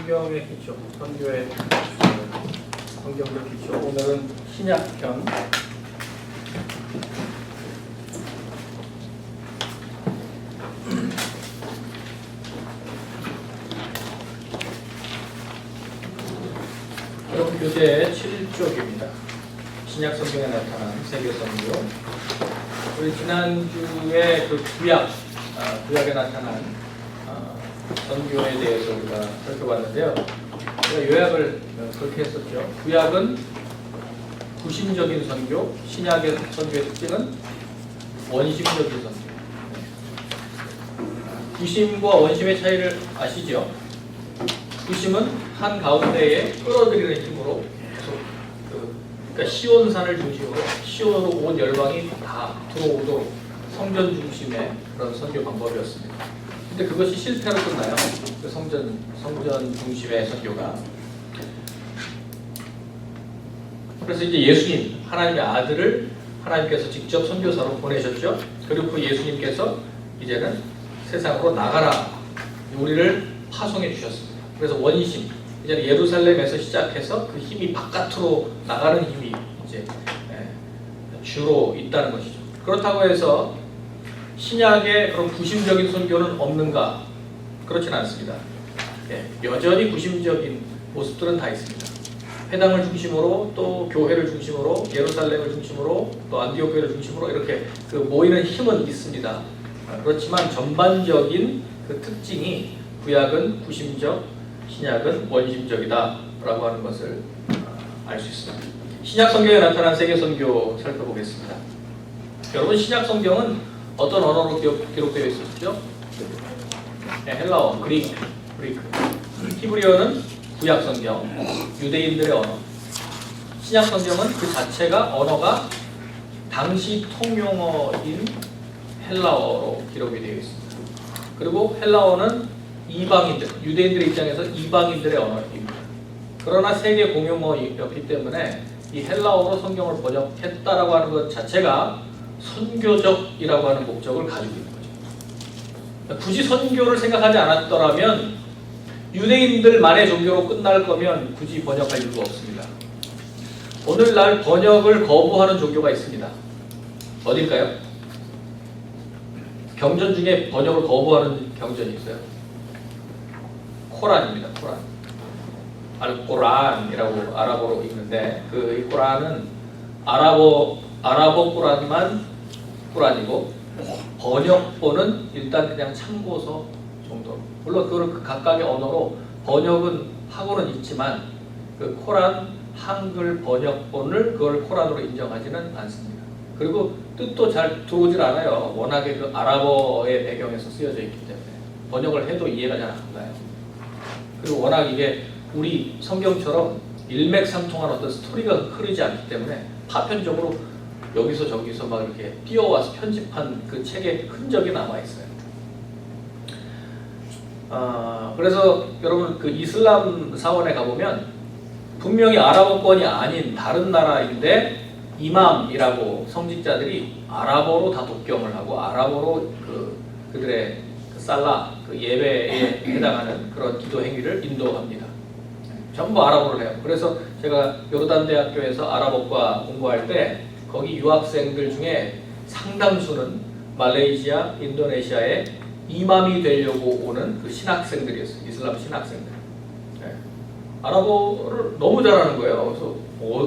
성경의 기초, 선교의 성경의 기초. 오늘은 신약편. 여러분 교재 7쪽입니다. 신약 성경에 나타난 세계 선교. 우리 지난주에 그 구약에 나타난 선교에 대해서 우리가 살펴봤는데요. 제가 요약을 그렇게 했었죠. 구약은 구심적인 선교, 신약의 선교의 특징은 원심적인 선교. 구심과 원심의 차이를 아시죠? 구심은 한 가운데에 끌어들이는 힘으로 계속 그러니까 시온산을 중심으로 시온으로 온 열방이 다 들어오도록 성전 중심의 그런 선교 방법이었습니다. 근데 그것이 실패로 끝나요. 그 성전 중심의 선교가. 그래서 이제 예수님, 하나님의 아들을 하나님께서 직접 선교사로 보내셨죠. 그리고 그 예수님께서 이제는 세상으로 나가라, 우리를 파송해 주셨습니다. 그래서 원심, 이제 예루살렘에서 시작해서 그 힘이 바깥으로 나가는 힘이 이제 주로 있다는 것이죠. 그렇다고 해서 신약의 그런 구심적인 선교는 없는가? 그렇지는 않습니다. 여전히 구심적인 모습들은 다 있습니다. 회당을 중심으로, 또 교회를 중심으로, 예루살렘을 중심으로, 또 안디옥 교회를 중심으로 이렇게 그 모이는 힘은 있습니다. 그렇지만 전반적인 그 특징이 구약은 구심적, 신약은 원심적이다라고 하는 것을 알 수 있습니다. 신약 성경에 나타난 세계 선교 살펴보겠습니다. 여러분, 신약 성경은 어떤 언어로 기록되어 있었죠? 헬라어, 그리크. 히브리어는 구약 성경, 유대인들의 언어. 신약 성경은 그 자체가 언어가 당시 통용어인 헬라어로 기록이 되어 있습니다. 그리고 헬라어는 이방인들, 유대인들의 입장에서 이방인들의 언어입니다. 그러나 세계 공용어였기 때문에 이 헬라어로 성경을 번역했다라고 하는 것 자체가 선교적이라고 하는 목적을 가지고 있는 거죠. 굳이 선교를 생각하지 않았더라면 유대인들만의 종교로 끝날 거면 굳이 번역할 이유가 없습니다. 오늘날 번역을 거부하는 종교가 있습니다. 어딜까요? 경전 중에 번역을 거부하는 경전이 있어요. 코란입니다. 코란. 알코란이라고 아랍어로 읽는데 이 코란은 아랍어 꾸란이고 번역본은 일단 그냥 참고서 정도. 물론 그 각각의 언어로 번역은 하고는 있지만 그 코란 한글 번역본을 그걸 코란으로 인정하지는 않습니다. 그리고 뜻도 잘 들어오질 않아요. 워낙에 그 아랍어의 배경에서 쓰여져 있기 때문에 번역을 해도 이해가 잘 안 가요. 그리고 워낙 이게 우리 성경처럼 일맥상통한 어떤 스토리가 흐르지 않기 때문에 파편적으로 여기서 저기서 막 이렇게 띄어와서 편집한 그 책의 흔적이 남아있어요. 그래서 여러분 그 이슬람 사원에 가보면 분명히 아랍어권이 아닌 다른 나라인데 이맘이라고 성직자들이 아랍어로 다 독경을 하고 아랍어로 그들의 살라, 예배에 해당하는 그런 기도 행위를 인도합니다. 전부 아랍어로 해요. 그래서 제가 요르단 대학교에서 아랍어과 공부할 때 거기 유학생들 중에 상당수는 말레이시아, 인도네시아에 이맘이 되려고 오는 그 신학생들이었어요. 이슬람 신학생들. 아랍어를 너무 잘하는 거예요. 그래서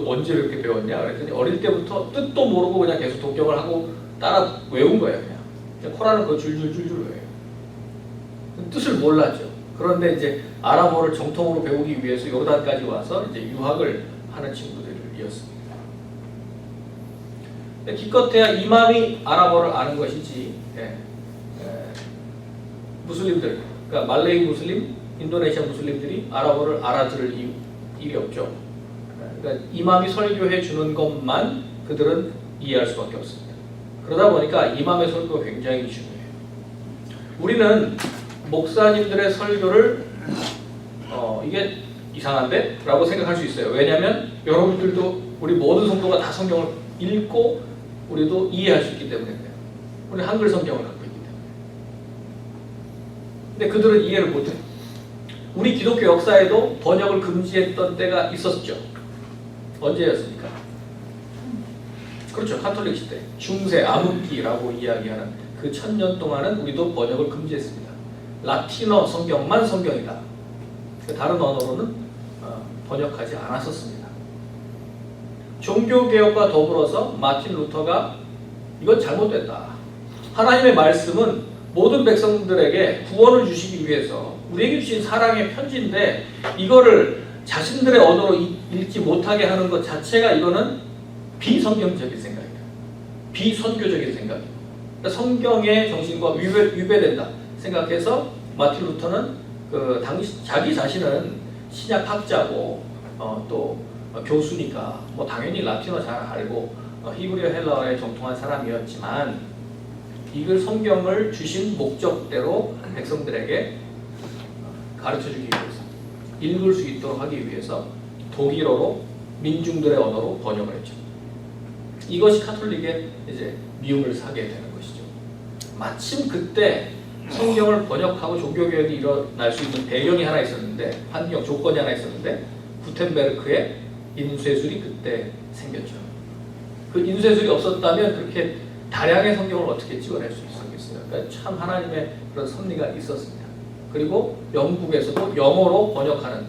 언제 이렇게 배웠냐? 그랬더니 어릴 때부터 뜻도 모르고 그냥 계속 독경을 하고 따라 외운 거예요. 그냥 코란은 그거 줄줄줄줄 외워요. 뜻을 몰랐죠. 그런데 이제 아랍어를 정통으로 배우기 위해서 요르단까지 와서 이제 유학을 하는 친구들이었습니다. 기껏해야 이맘이 아랍어를 아는 것이지, 무슬림들, 그러니까 말레이 무슬림, 인도네시아 무슬림들이 아랍어를 알아들을 일이 없죠. 그러니까 이맘이 설교해 주는 것만 그들은 이해할 수밖에 없습니다. 그러다 보니까 이맘의 설교가 굉장히 중요해요. 우리는 목사님들의 설교를 이게 이상한데? 라고 생각할 수 있어요. 왜냐하면 여러분들도 우리 모든 성도가 다 성경을 읽고 우리도 이해할 수 있기 때문에 그래요. 우리 한글 성경을 갖고 있기 때문에. 근데 그들은 이해를 못해요. 우리 기독교 역사에도 번역을 금지했던 때가 있었죠. 언제였습니까? 그렇죠. 카톨릭 시대. 중세 암흑기라고 이야기하는 그 1000년 동안은 우리도 번역을 금지했습니다. 라틴어 성경만 성경이다. 다른 언어로는 번역하지 않았었습니다. 종교개혁과 더불어서 마틴 루터가 이건 잘못됐다. 하나님의 말씀은 모든 백성들에게 구원을 주시기 위해서 우리에게 주신 사랑의 편지인데 이거를 자신들의 언어로 읽지 못하게 하는 것 자체가 이거는 비성경적인 생각이다. 비선교적인 생각이다. 그러니까 성경의 정신과 위배된다 생각해서 마틴 루터는 자기 자신은 신약학자고 또 교수니까 뭐 당연히 라틴어 잘 알고 히브리어 헬라어에 정통한 사람이었지만 이걸 성경을 주신 목적대로 백성들에게 가르쳐주기 위해서 읽을 수 있도록 하기 위해서 독일어로 민중들의 언어로 번역을 했죠. 이것이 카톨릭의 이제 미움을 사게 되는 것이죠. 마침 그때 성경을 번역하고 종교개혁이 일어날 수 있는 배경이 하나 있었는데 환경 조건이 하나 있었는데 구텐베르크의 인쇄술이 그때 생겼죠. 그 인쇄술이 없었다면 그렇게 다량의 성경을 어떻게 찍어낼 수 있었겠어요. 그러니까 참 하나님의 그런 섭리가 있었습니다. 그리고 영국에서도 영어로 번역하는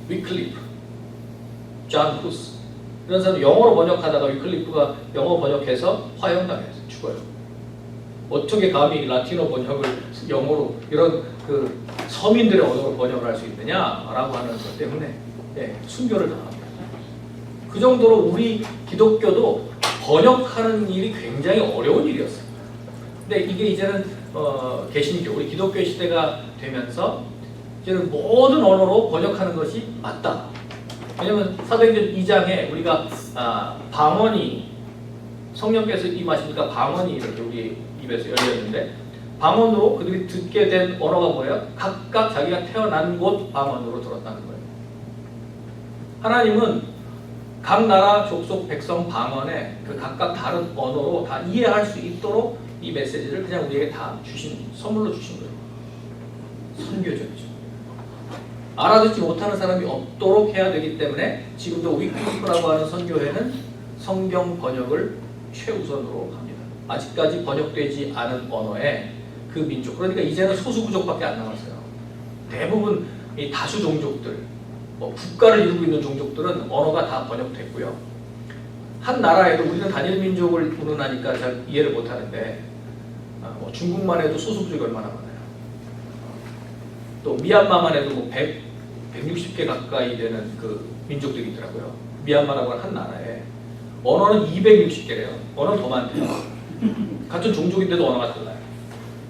위클리프, 존 후스 이런 사람 영어로 번역하다가 위클리프가 영어 번역해서 화형당해서 죽어요. 어떻게 감히 라틴어 번역을 영어로 이런 그 서민들의 언어로 번역을 할 수 있느냐라고 하는 것 때문에 순교를 당합니다. 그 정도로 우리 기독교도 번역하는 일이 굉장히 어려운 일이었어요. 근데 이게 이제는 개신교, 우리 기독교의 시대가 되면서 이제는 모든 언어로 번역하는 것이 맞다. 왜냐하면 사도행전 2장에 우리가 방언이 성령께서 임하시니까 방언이 이렇게 우리 입에서 열렸는데 방언으로 그들이 듣게 된 언어가 뭐예요? 각각 자기가 태어난 곳 방언으로 들었다는 거예요. 하나님은 각 나라 족속 백성 방언에 그 각각 다른 언어로 다 이해할 수 있도록 이 메시지를 그냥 우리에게 다 선물로 주신 거예요. 선교적이죠. 알아듣지 못하는 사람이 없도록 해야 되기 때문에 지금도 위클리프라고 하는 선교회는 성경 번역을 최우선으로 합니다. 아직까지 번역되지 않은 언어에 그 민족, 그러니까 이제는 소수 부족밖에 안 남았어요. 대부분 이 다수 종족들, 국가를 이루고 있는 종족들은 언어가 다 번역됐고요. 한 나라에도 우리는 단일 민족을 운운하니까 잘 이해를 못하는데 중국만 해도 소수 부족이 얼마나 많아요. 또 미얀마만 해도 160개 가까이 되는 그 민족들이 있더라고요. 미얀마라고 하는 한 나라에 언어는 260개래요. 언어는 더 많대요. 같은 종족인데도 언어가 달라요.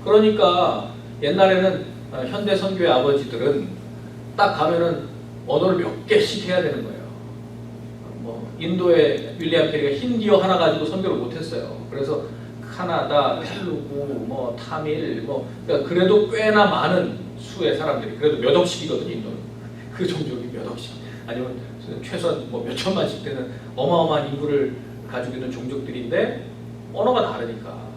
그러니까 옛날에는 현대 선교의 아버지들은 딱 가면은 언어를 몇 개씩 해야 되는 거예요. 인도의 윌리엄 캐리가 힌디어 하나 가지고 선교를 못했어요. 그래서 카나다, 텔루구, 타밀, 그러니까 그래도 꽤나 많은 수의 사람들이 그래도 몇 억씩이거든요. 인도는 그 종족이 몇 억씩 아니면 최소한 몇 천만씩 되는 어마어마한 인구를 가지고 있는 종족들인데 언어가 다르니까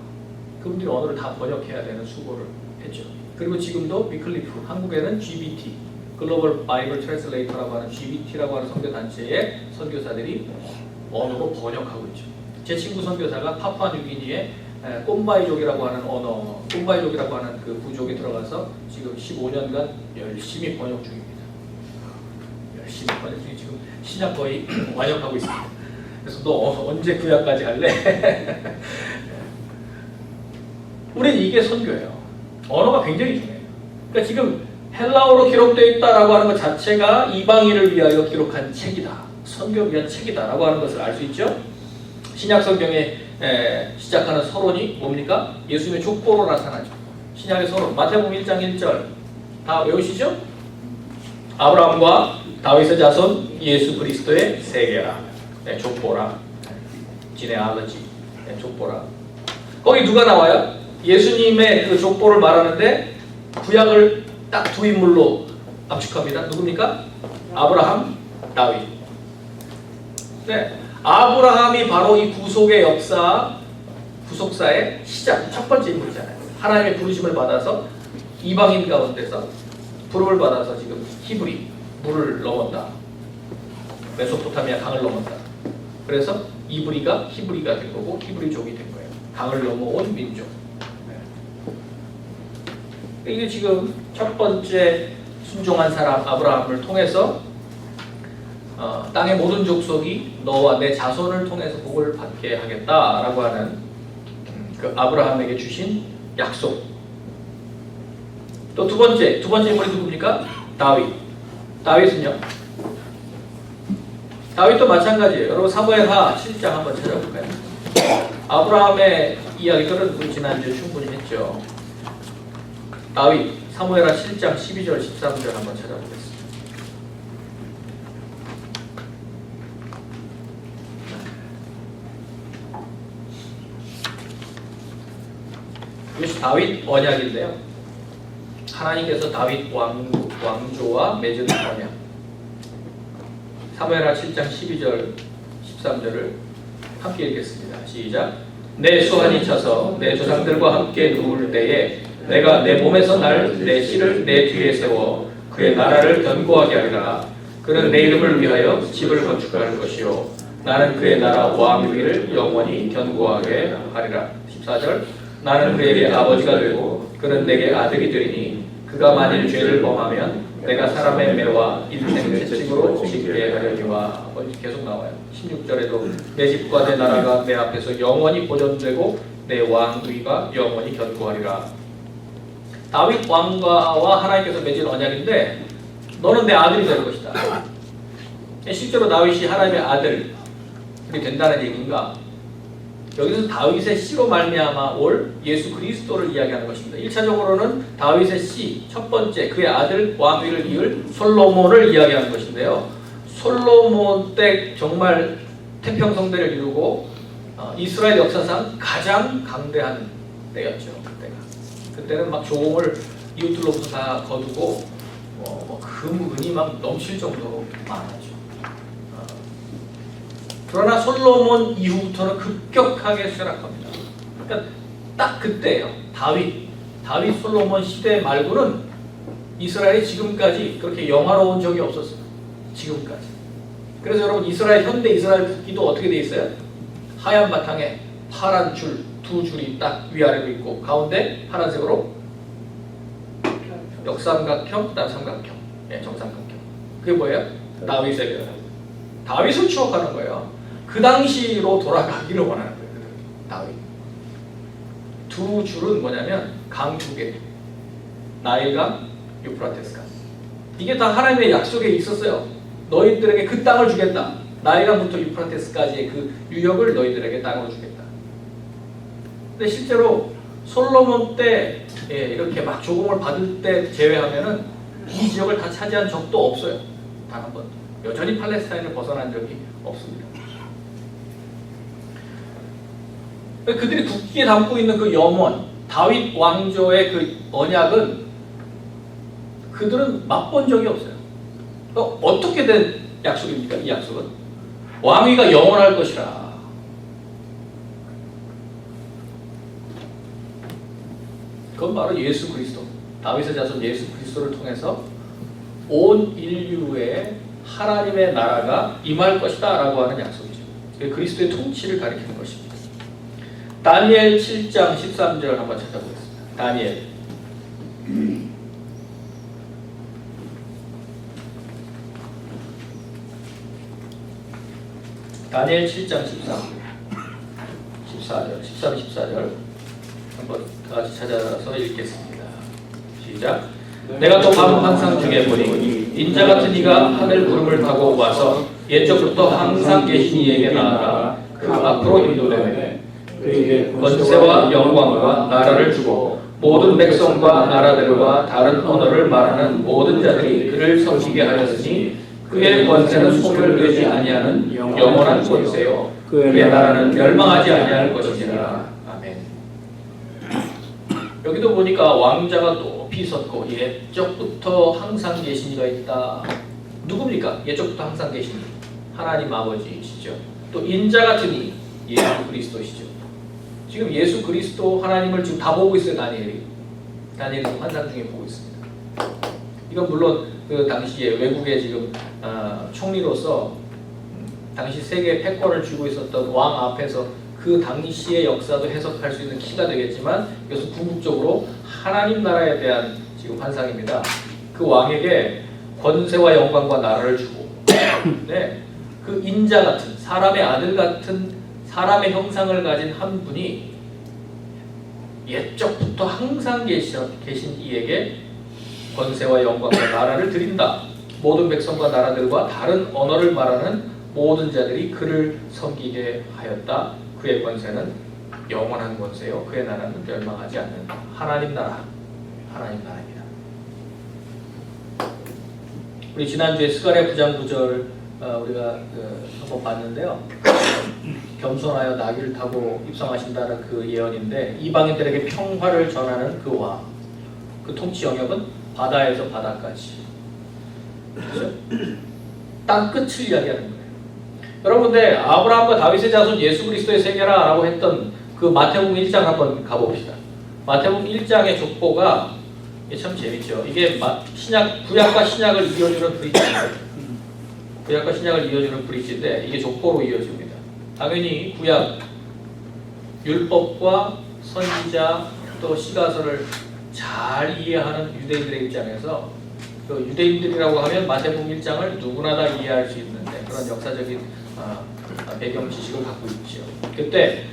그분들이 언어를 다 번역해야 되는 수고를 했죠. 그리고 지금도 위클리프, 한국에는 GBT, 글로벌 바이블 트랜슬레이터라고 하는 GBT라고 하는 선교 단체의 선교사들이 언어로 번역하고 있죠. 제 친구 선교사가 파푸아뉴기니의 꼼바이족이라고 하는 언어, 꼼바이족이라고 하는 그 부족에 들어가서 지금 15년간 열심히 번역 중입니다. 열심히 번역 중에 지금 신약 거의 완역하고 있습니다. 그래서 너 언제 구약까지 할래? 우리는 이게 선교예요. 언어가 굉장히 중요해요. 그러니까 지금 헬라어로 기록되어 있다라고 하는 것 자체가 이방인을 위하여 기록한 책이다. 선교를 위한 책이다라고 하는 것을 알 수 있죠. 신약 성경에 시작하는 서론이 뭡니까? 예수님의 족보로 나타나죠. 신약의 서론, 마태복음 1장 1절 다 외우시죠? 아브라함과 다윗의 자손 예수 그리스도의 세계라. 족보라. 지네알러지. 족보라. 거기 누가 나와요? 예수님의 그 족보를 말하는데 구약을 딱 두 인물로 압축합니다. 누굽니까? 아브라함, 다윗. 네, 아브라함이 바로 이 구속의 역사, 구속사의 시작, 첫 번째 인물이잖아요. 하나님의 부르심을 받아서 이방인 가운데서 부름을 받아서 지금 히브리 물을 넘었다. 메소포타미아 강을 넘었다. 그래서 이브리가 히브리가 된 거고 히브리족이 된 거예요. 강을 넘어온 민족. 네. 이게 지금 첫 번째 순종한 사람 아브라함을 통해서 땅의 모든 족속이 너와 내 자손을 통해서 복을 받게 하겠다라고 하는 그 아브라함에게 주신 약속. 또 두 번째 인물이 누굽니까? 다윗은요? 다윗도 마찬가지예요. 여러분 사무엘하 7장 한번 찾아볼까요? 아브라함의 이야기들은 우리 지난주에 충분히 했죠. 다윗 사무엘하 7장 12절 13절 한번 찾아보겠습니다. 이것이 다윗 언약인데요. 하나님께서 다윗 왕조와 맺은 언약. 사무엘하 7장 12절 13절을 함께 읽겠습니다. 시작. 내 수완이 차서 내 조상들과 함께 누울 때에 내가 내 몸에서 날 내 씨를 내 뒤에 세워 그의 나라를 견고하게 하리라. 그는 내 이름을 위하여 집을 건축할 것이요 나는 그의 나라 왕 위를 영원히 견고하게 하리라. 14절. 나는 그에게 아버지가 되고 그는 내게 아들이 되리니 그가 만일 죄를 범하면 내가 사람의 매와 인생 채찍으로 짓게 하려니와. 계속 나와요. 16절에도 내 집과 내 나라가 내 앞에서 영원히 보존되고 내 왕위가 영원히 견고하리라. 다윗 왕과와 하나님께서 맺은 언약인데 너는 내 아들이 될 것이다. 실제로 다윗이 하나님의 아들이 된다는 얘기인가? 여기서 다윗의 씨로 말미암아 올 예수 그리스도를 이야기하는 것입니다. 1차적으로는 다윗의 씨, 첫 번째 그의 아들 왕위를 이을 솔로몬을 이야기하는 것인데요. 솔로몬 때 정말 태평성대를 이루고 이스라엘 역사상 가장 강대한 때였죠. 그때는 막 조공을 이웃들로부터 다 거두고 금은이 막 넘칠 정도로 많았죠. 그러나 솔로몬 이후부터는 급격하게 쇠락합니다. 그러니까 딱 그때예요. 다윗 솔로몬 시대 말고는 이스라엘이 지금까지 그렇게 영화로운 적이 없었어요. 지금까지. 그래서 여러분 현대 이스라엘 국기도 어떻게 돼 있어요? 하얀 바탕에 파란 두 줄이 딱 위아래로 있고 가운데 파란색으로 역삼각형, 그다음 삼각형, 정삼각형. 그게 뭐예요? 다윗을 추억하는 거예요. 그 당시로 돌아가기를 원하는 거예요. 다윗. 두 줄은 뭐냐면 강 두 개. 나일강, 유프라테스강. 이게 다 하나님의 약속에 있었어요. 너희들에게 그 땅을 주겠다. 나일강부터 유프라테스까지의 그 유역을 너희들에게 땅으로 주겠다. 근데 실제로 솔로몬 때 이렇게 막 조공을 받을 때 제외하면은 이 지역을 다 차지한 적도 없어요. 단 한 번도. 여전히 팔레스타인을 벗어난 적이 없습니다. 그들이 국기에 담고 있는 그 염원, 다윗 왕조의 그 언약은 그들은 맛본 적이 없어요. 어떻게 된 약속입니까? 이 약속은 왕위가 영원할 것이라. 그건 바로 예수 그리스도, 다윗의 자손 예수 그리스도를 통해서 온 인류의 하나님의 나라가 임할 것이다 라고 하는 약속이죠. 그리스도의 통치를 가리키는 것입니다. 다니엘 7장 13절 한번 찾아보겠습니다. 다니엘 7장 13절 한번 다 같이 찾아서 읽겠습니다. 시작. 내가 또 밤 환상 중에 보니 인자 같은 이가 하늘 구름을 타고 와서 옛적부터 항상 계신 이에게 나아가 그 앞으로 인도되매 그에게 권세와 영광과 나라를 주고 모든 백성과 나라들과 다른 언어를 말하는 모든 자들이 그를 섬기게 하였으니 그의 권세는 소멸되지 아니하는 영원한 권세요 그의 나라는 멸망하지 아니할 것이니라. 아멘. 여기도 보니까 왕자가 높이 섰고 옛적부터 항상 계신 이가 있다. 누굽니까? 옛적부터 항상 계신 이. 하나님 아버지시죠. 또 인자 같은 이, 예수 그리스도시죠. 지금 예수 그리스도 하나님을 지금 다 보고 있어요. 다니엘이 환상 중에 보고 있습니다. 이건 물론 그 당시에 외국의 지금 총리로서 당시 세계 패권을 쥐고 있었던 왕 앞에서 그 당시의 역사도 해석할 수 있는 키가 되겠지만 이것은 궁극적으로 하나님 나라에 대한 지금 환상입니다. 그 왕에게 권세와 영광과 나라를 주고 네, 그 인자 같은 사람의 아들 같은 사람의 형상을 가진 한 분이 옛적부터 항상 계신 이에게 권세와 영광과 나라를 드린다. 모든 백성과 나라들과 다른 언어를 말하는 모든 자들이 그를 섬기게 하였다. 그의 권세는 영원한 권세요. 그의 나라는 멸망하지 않는 하나님 나라. 하나님 나라입니다. 우리 지난주에 스가랴 9장 9절 우리가 한번 봤는데요. 겸손하여 나귀를 타고 입성하신다는 그 예언인데 이방인들에게 평화를 전하는 그 왕. 그 통치 영역은 바다에서 바다까지. 그렇죠? 땅 끝을 이야기하는 거예요. 여러분들 아브라함과 다윗의 자손 예수 그리스도의 세계라 라고 했던 그 마태복음 1장 한번 가봅시다. 마태복음 1장의 족보가 이게 참 재밌죠. 이게 구약과 신약을 이어주는 브릿지인데 구약과 신약을 이어주는 브릿지인데 이게 족보로 이어집니다. 당연히 구약 율법과 선지자 또 시가서를 잘 이해하는 유대인들의 입장에서 그 유대인들이라고 하면 마태복음 1장을 누구나 다 이해할 수 있는 그런 역사적인 배경 지식을 갖고 있죠. 그때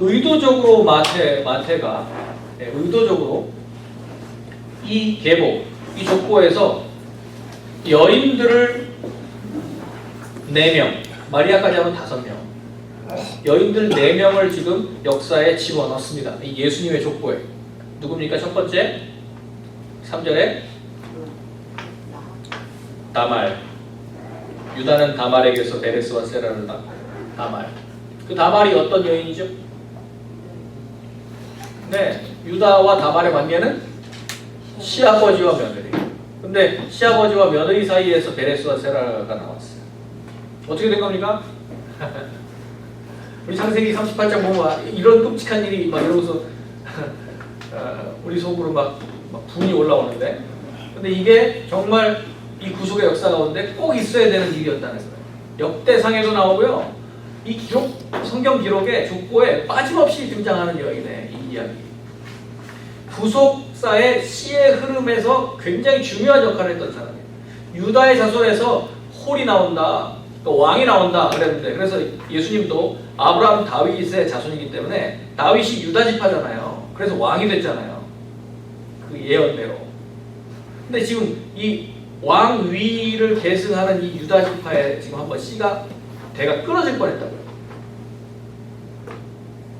의도적으로 마태가 의도적으로 이 계보, 이 족보에서 여인들을 4명, 마리아까지 하면 5명, 여인들 4명을 지금 역사에 집어넣습니다. 이 예수님의 족보에. 누굽니까? 첫 번째 3절에 다말. 유다는 다말에게서 베레스와 세라를 낳고 다말. 그 다말이 어떤 여인이죠? 네, 유다와 다말의 관계는 시아버지와 며느리. 근데 시아버지와 며느리 사이에서 베레스와 세라가 나왔어요. 어떻게 된 겁니까? 우리 창세기 38장 보면 이런 끔찍한 일이 막 이러고서 우리 속으로 막 분이 올라오는데, 근데 이게 정말 이 구속의 역사 가운데 꼭 있어야 되는 일이었다는 거예요. 역대상에도 나오고요. 이 기록, 성경 기록에 족보에 빠짐없이 등장하는 여인의 이 이야기. 구속사의 시의 흐름에서 굉장히 중요한 역할을 했던 사람이에요. 유다의 자손에서 홀이 나온다, 또 왕이 나온다 그랬는데, 그래서 예수님도 아브라함 다윗의 자손이기 때문에 다윗이 유다 지파잖아요. 그래서 왕이 됐잖아요. 그 예언대로. 근데 지금 이 왕위를 계승하는 이 유다 지파에 지금 한번 씨가 대가 끊어질 뻔했다고요.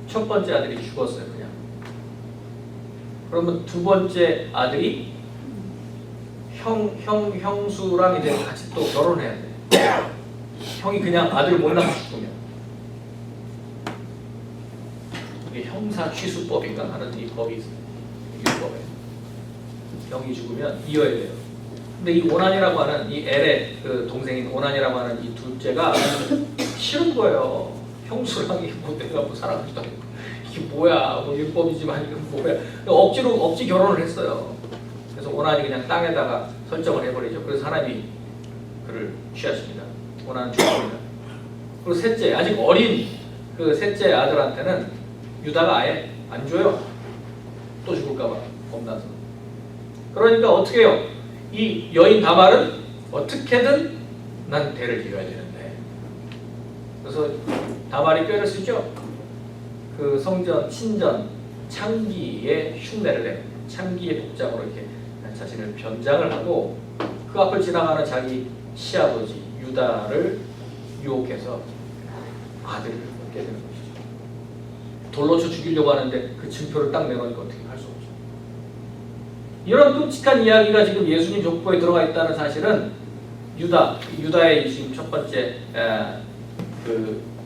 첫 번째 아들이 죽었어요, 그냥. 그러면 두 번째 아들이 형수랑 이제 같이 또 결혼해야 돼. 형이 그냥 아들 못 낳고 죽으면. 이게 형사 취수법인가 하는 이 법이 있어요. 율법에. 형이 죽으면 이어야 돼요. 근데 이 오난이라고 하는 이 엘의 그 동생인 오난이라고 하는 이 둘째가 싫은 거예요. 형수랑 뭐 내가 뭐 사랑하지도 않고 이게 뭐야, 뭐 율법이지만 이건 뭐야. 억지 결혼을 했어요. 그래서 오난이 그냥 땅에다가 설정을 해버리죠. 그래서 하나님이 그를 취하십니다. 오난은 죽습니다. 그리고 셋째, 아직 어린 그 셋째 아들한테는 유다가 아예 안 줘요. 또 죽을까봐 겁나서. 그러니까 어떻게 해요? 이 여인 다말은 어떻게든 난 대를 이어야 되는데. 그래서 다말이 꾀를 쓰죠. 그 성전, 신전, 창기의 흉내를 내는, 창기의 복장으로 이렇게 자신을 변장을 하고 그 앞을 지나가는 자기 시아버지 유다를 유혹해서 아들을 얻게 되는 것이죠. 돌로 쳐 죽이려고 하는데 그 증표를 딱 내놓으니까 어떻게 할 수 없죠. 이런 끔찍한 이야기가 지금 예수님 족보에 들어가 있다는 사실은 유다의 지금 첫 번째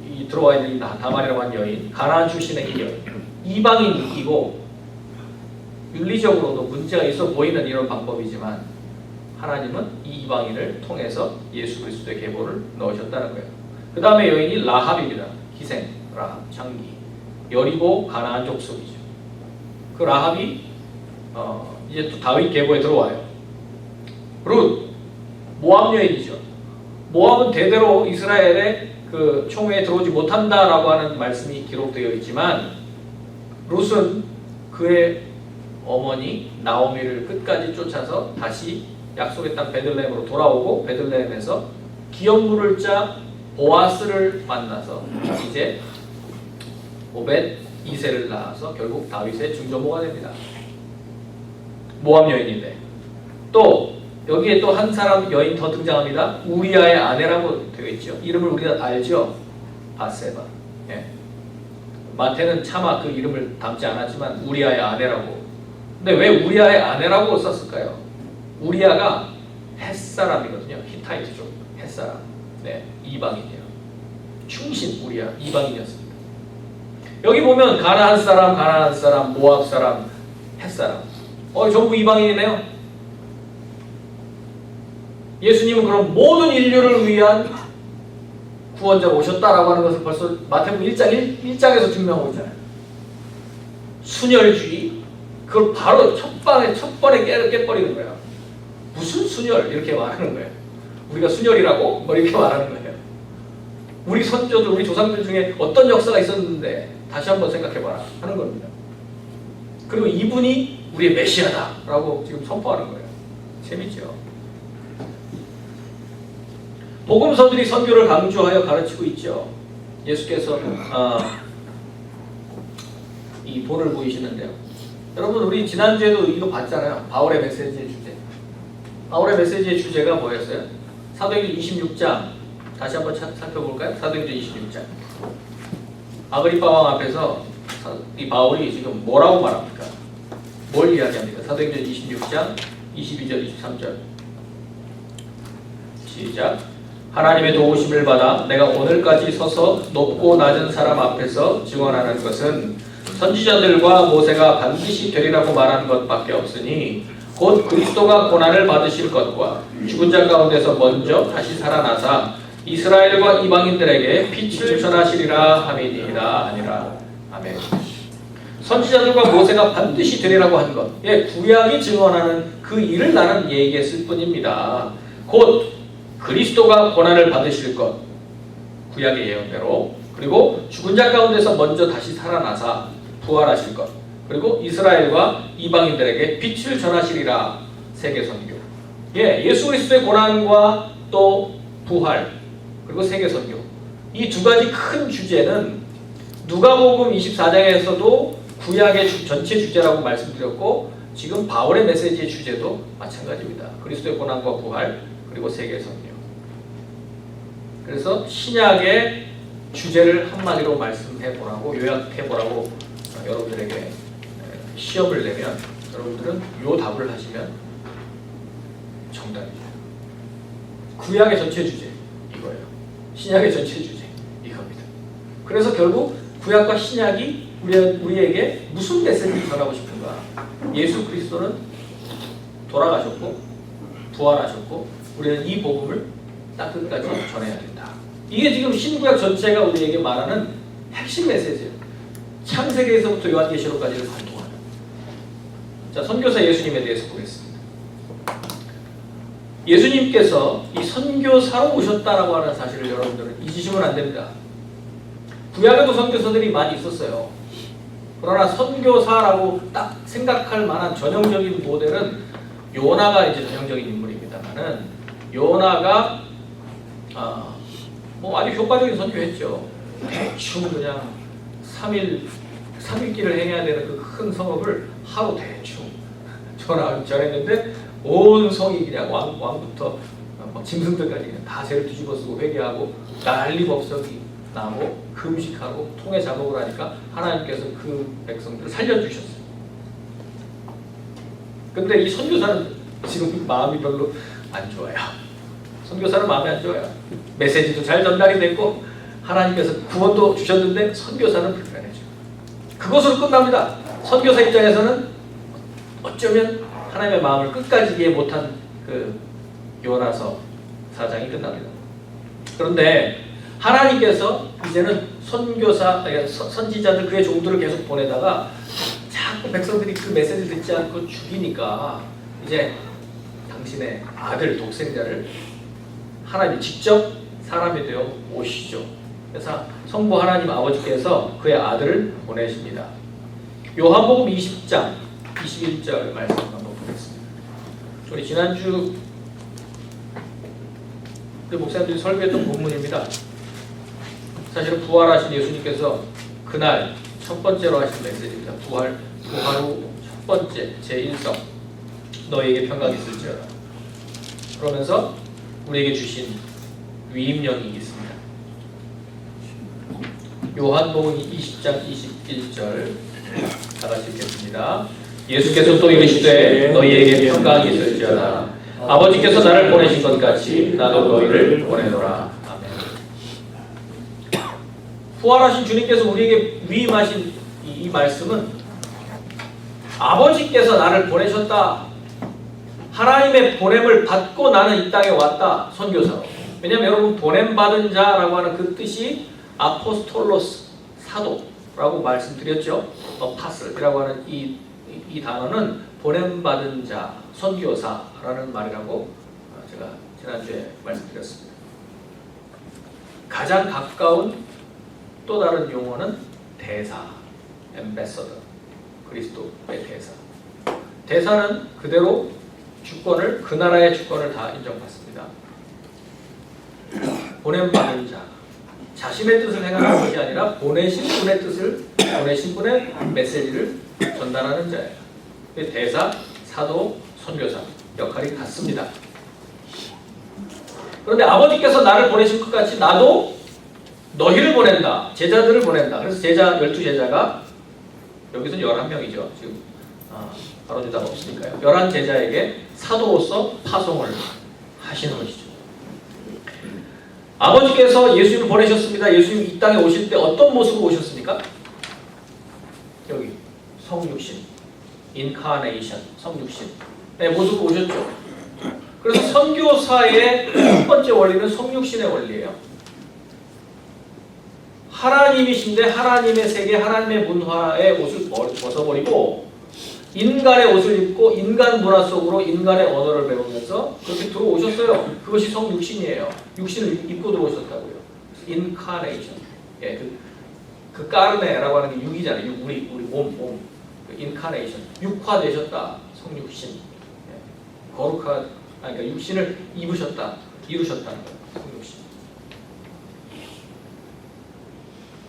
이 들어와 있는 이 다말이라고 하는 여인, 가나안 출신의 이 여인, 이방인이고 윤리적으로도 문제가 있어 보이는 이런 방법이지만 하나님은 이 이방인을 통해서 예수 그리스도의 계보를 넣으셨다는 거예요. 그 다음에 여인이 라합입니다. 희생, 라합, 창기, 여리고 가나안 족속이죠. 그 라합이 이제 또 다윗 계보에 들어와요. 룻, 모압 여인이죠. 모압은 대대로 이스라엘의 그 총회에 들어오지 못한다라고 하는 말씀이 기록되어 있지만 룻은 그의 어머니 나오미를 끝까지 쫓아서 다시 약속의 땅 베들레헴으로 돌아오고 베들레헴에서 기업 물을 자 보아스를 만나서 이제 오벳 이세를 낳아서 결국 다윗의 증조모가 됩니다. 모압 여인인데 또 여기에 또 한 사람 여인 더 등장합니다. 우리아의 아내라고 되어 있죠. 이름을 우리가 알죠. 바세바. 예. 마태는 차마 그 이름을 담지 않았지만 우리아의 아내라고. 근데 왜 우리아의 아내라고 썼을까요? 우리아가 햇사람이거든요. 히타이트족 햇사람. 네, 이방인이에요. 충신 우리아 이방인이었습니다. 여기 보면 가나안 사람, 모압 사람, 햇사람. 전부 이방인이네요. 예수님은 그럼 모든 인류를 위한 구원자가 오셨다라고 하는 것을 벌써 마태복음 1장에서 증명하고 있잖아요. 순혈주의, 그걸 바로 첫 번에 깨버리는 거예요. 무슨 순혈? 이렇게 말하는 거예요. 우리가 순혈이라고? 뭐 이렇게 말하는 거예요. 우리 선조들, 우리 조상들 중에 어떤 역사가 있었는데 다시 한번 생각해봐라 하는 겁니다. 그리고 이분이 우리의 메시아다라고 지금 선포하는 거예요. 재밌죠? 복음서들이 선교를 강조하여 가르치고 있죠. 예수께서 이 본을 보이시는데요. 여러분 우리 지난주에도 이거 봤잖아요. 바울의 메시지의 주제. 바울의 메시지의 주제가 뭐였어요? 사도행전 26장 다시 한번 살펴볼까요? 사도행전 26장. 아그리파 왕 앞에서 이 바울이 지금 뭐라고 말합니까? 뭘 이야기합니까? 사도행전 26장 22절 23절 시작. 하나님의 도우심을 받아 내가 오늘까지 서서 높고 낮은 사람 앞에서 증언하는 것은 선지자들과 모세가 반드시 되리라고 말한 것밖에 없으니 곧 그리스도가 고난을 받으실 것과 죽은 자 가운데서 먼저 다시 살아나사 이스라엘과 이방인들에게 빛을 전하시리라 함이니이다 아니라. 아멘. 선지자들과 모세가 반드시 되리라고 한 것, 구약이 증언하는 그 일을 나는 얘기했을 뿐입니다. 곧 그리스도가 고난을 받으실 것, 구약의 예언대로, 그리고 죽은 자 가운데서 먼저 다시 살아나사 부활하실 것, 그리고 이스라엘과 이방인들에게 빛을 전하시리라. 세계 선교. 예수 그리스도의 고난과 또 부활, 그리고 세계 선교. 이 두 가지 큰 주제는 누가복음 24장에서도 구약의 전체 주제라고 말씀드렸고 지금 바울의 메시지의 주제도 마찬가지입니다. 그리스도의 고난과 부활, 그리고 세계 선교. 그래서 신약의 주제를 한마디로 말씀해보라고, 요약해보라고 여러분들에게 시험을 내면 여러분들은 요 답을 하시면 정답입니다. 구약의 전체 주제 이거예요. 신약의 전체 주제 이겁니다. 그래서 결국 구약과 신약이 우리에게 무슨 메시지를 전하고 싶은가? 예수 그리스도는 돌아가셨고 부활하셨고 우리는 이 복음을 딱 끝까지 전해야 된다. 이게 지금 신구약 전체가 우리에게 말하는 핵심 메시지예요. 창세기에서부터 요한계시록까지를 관통하는. 자, 선교사 예수님에 대해서 보겠습니다. 예수님께서 이 선교사로 오셨다라고 하는 사실을 여러분들은 잊으시면 안 됩니다. 구약에도 선교사들이 많이 있었어요. 그러나 선교사라고 딱 생각할 만한 전형적인 모델은 요나가 이제 전형적인 인물입니다만은 요나가 아주 효과적인 선교했죠. 대충 그냥 3일길을 행해야 되는 그 큰 성읍을 하루 대충 전했는데 온 성이 그냥 왕부터 짐승들까지 그냥 다 죄를 뒤집어 쓰고 회개하고 난리법석이 나고 금식하고 통회 작업을 하니까 하나님께서 그 백성들을 살려주셨어요. 근데 이 선교사는 지금 마음이 별로 안 좋아요. 선교사는 마음이 안 좋아요. 메시지도 잘 전달이 됐고 하나님께서 구원도 주셨는데 선교사는 불편해져. 그것으로 끝납니다. 선교사 입장에서는 어쩌면 하나님의 마음을 끝까지 이해 못한 그 요나서 4장이 끝납니다. 그런데 하나님께서 이제는 선교사, 선지자들 그의 종들을 계속 보내다가 자꾸 백성들이 그 메시지를 듣지 않고 죽이니까 이제 당신의 아들 독생자를 하나님이 직접 사람이 되어 오시죠. 그래서 성부 하나님 아버지께서 그의 아들을 보내십니다. 요한복음 20장 21절 말씀 한번 보겠습니다. 우리 지난주 우리 목사님들이 설교했던 본문입니다. 사실은 부활하신 예수님께서 그날 첫 번째로 하신 메시지입니다. 부활 후 첫 번째 제1성 너희에게 평강이 있을지어다. 그러면서 우리에게 주신 위임령이 있습니다. 요한복음 20장 21절 다 같이 읽겠습니다. 예수께서 또 이르시되 너희에게 평강이 있을지어다. 아버지께서 나를 보내신 것 같이 나도 너희를 보내노라. 아멘. 부활하신 주님께서 우리에게 위임하신 이 말씀은 아버지께서 나를 보내셨다. 하나님의 보냄을 받고 나는 이 땅에 왔다. 선교사로. 왜냐하면 여러분 보냄받은 자라고 하는 그 뜻이 아포스톨로스 사도라고 말씀드렸죠. 파슬이라고 하는 이 단어는 보냄받은 자, 선교사라는 말이라고 제가 지난주에 말씀드렸습니다. 가장 가까운 또 다른 용어는 대사, 엠베서더, 그리스도의 대사. 대사는 그대로 주권을, 그 나라의 주권을 다 인정받습니다. 보냄받은 자, 자신의 뜻을 행하는 것이 아니라 보내신 분의 뜻을, 보내신 분의 메시지를 전달하는 자예요. 대사, 사도, 선교사 역할이 같습니다. 그런데 아버지께서 나를 보내신 것 같이 나도 너희를 보낸다. 제자들을 보낸다. 그래서 12제자가 여기서 11명이죠. 지금 바로 대답 없으니까요. 11제자에게 사도로서 파송을 하시는 것이죠. 아버지께서 예수님을 보내셨습니다. 예수님이 이 땅에 오실 때 어떤 모습으로 오셨습니까? 여기 성육신, 인카네이션, 성육신 모습으로 오셨죠. 그래서 선교사의 첫 번째 원리는 성육신의 원리예요. 하나님이신데 하나님의 세계, 하나님의 문화의 옷을 벗어버리고 인간의 옷을 입고 인간 문화 속으로 인간의 언어를 배우면서 그렇게 들어오셨어요. 그것이 성육신이에요. 육신을 입고 들어오셨다고요. 인카네이션. 예, 그 까르네라고 하는 게 육이잖아요. 우리 몸. 인카네이션. 육화되셨다. 성육신. 예, 그러니까 육신을 입으셨다. 이루셨다는 거예요. 성육신.